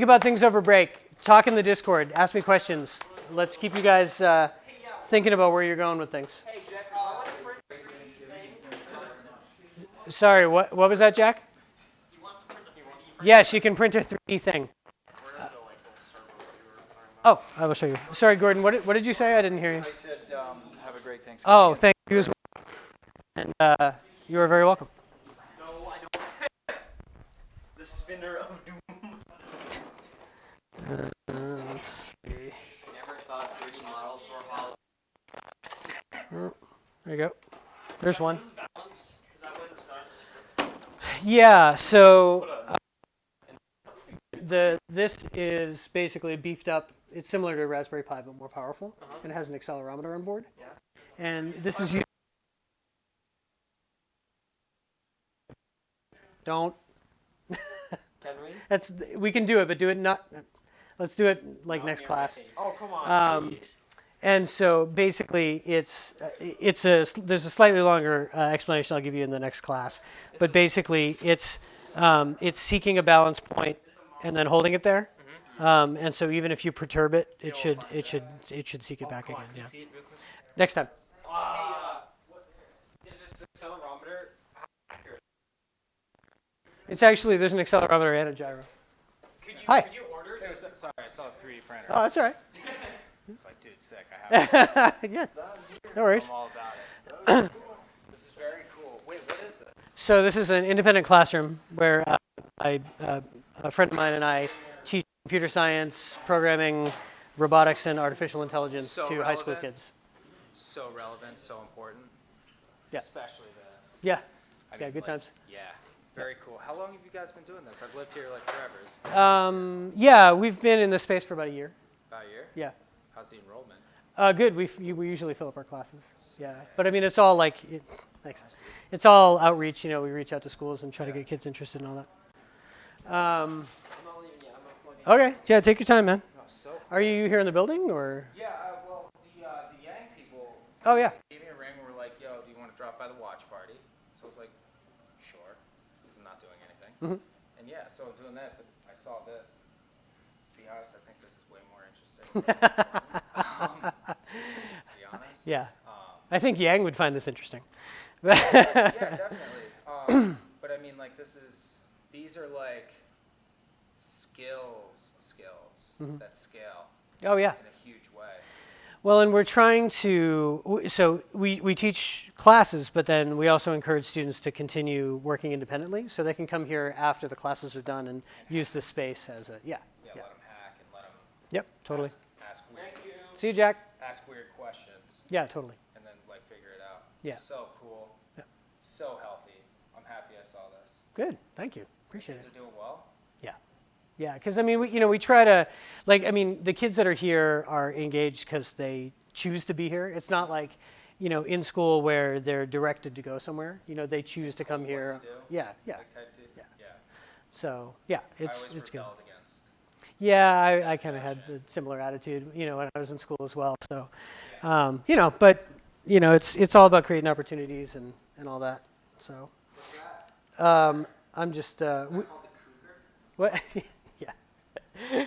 about things over break. Talk in the Discord. Ask me questions. Let's keep you guys thinking about where you're going with things. Hey, Jeff, what's the thing? Sorry, what was that, Jack? He wants to print a Yes, you can print a 3D thing. Oh, I will show you. Sorry, Gordon, what did you say? I didn't hear you. I said, have a great Thanksgiving. Oh, thank you as well. And you are very welcome. No, I don't. The spinner of doom. Let's see. never thought 3D models were hollow. There you go. There's one. Balance? Is that what this does? Yeah, so this is basically beefed up. It's similar to a Raspberry Pi, but more powerful. And it has an accelerometer on board. Yeah. And this is... Don't. Can we? We can do it, but do it not... Let's do it like next class. Oh, come on. Please. And so basically, there's a slightly longer explanation I'll give you in the next class. But basically, it's seeking a balance point and then holding it there. And so even if you perturb it, it should seek it back again. Yeah. See it real quick? Next time. Is this accelerometer accurate? It's actually there's an accelerometer and a gyro. Hi. Could you order it? Sorry, I saw a 3D printer. Oh, that's all right. It's like, dude, sick. I have it. Yeah. No worries. I'm all about it. This is very cool. Wait, what is this? So this is an independent classroom where a friend of mine and I teach computer science, programming, robotics, and artificial intelligence So to high school relevant. kids. So relevant, so important. Yeah. Especially this. Yeah. I Yeah, mean, good like, times. Yeah. Very cool. How long have you guys been doing this? I've lived here like forever. Yeah, we've been in this space for about a year. About a year? Yeah. How's the enrollment? Good. We usually fill up our classes. Yeah. But I mean, it's all like, thanks. It's all outreach. You know, we reach out to schools and try to get kids interested in all that. I'm not leaving yet. I'm gonna plug in. Okay. Yeah. Take your time, man. Oh, so. Are you here in the building or? Yeah. Well, the Yang people. Oh yeah. Gave me a ring. And were like, "Yo, do you want to drop by the watch party?" So I was like, "Sure," because I'm not doing anything. Mhm. And yeah, so I'm doing that. But I saw that. To be honest, I think this is way more interesting. To be honest. Yeah. I think Yang would find this interesting. Yeah, definitely. But I mean, like, these are like skills that scale Oh yeah. in a huge way. Well, and we're trying to, so we teach classes, but then we also encourage students to continue working independently, so they can come here after the classes are done and use this space as a, yeah. Yeah, let them hack and let them Yep, totally. ask weird, See you, Jack. ask weird questions, Yeah, totally. and then Yeah. So cool. Yeah. So healthy. I'm happy I saw this. Good. Thank you. Appreciate Kids it. are doing well. Yeah. Yeah. Because I mean, we try to, like, I mean, the kids that are here are engaged because they choose to be here. It's not like, in school where they're directed to go somewhere. They choose to come Told here. What to do, Yeah. Yeah. like type 2. Yeah. Yeah. So yeah, I it's always good. rebelled against. Yeah, I kind of had a similar attitude, when I was in school as well. So, Yeah. but it's all about creating opportunities and all that. So, What's that? I'm just Is that called the Kruger? what? Yeah.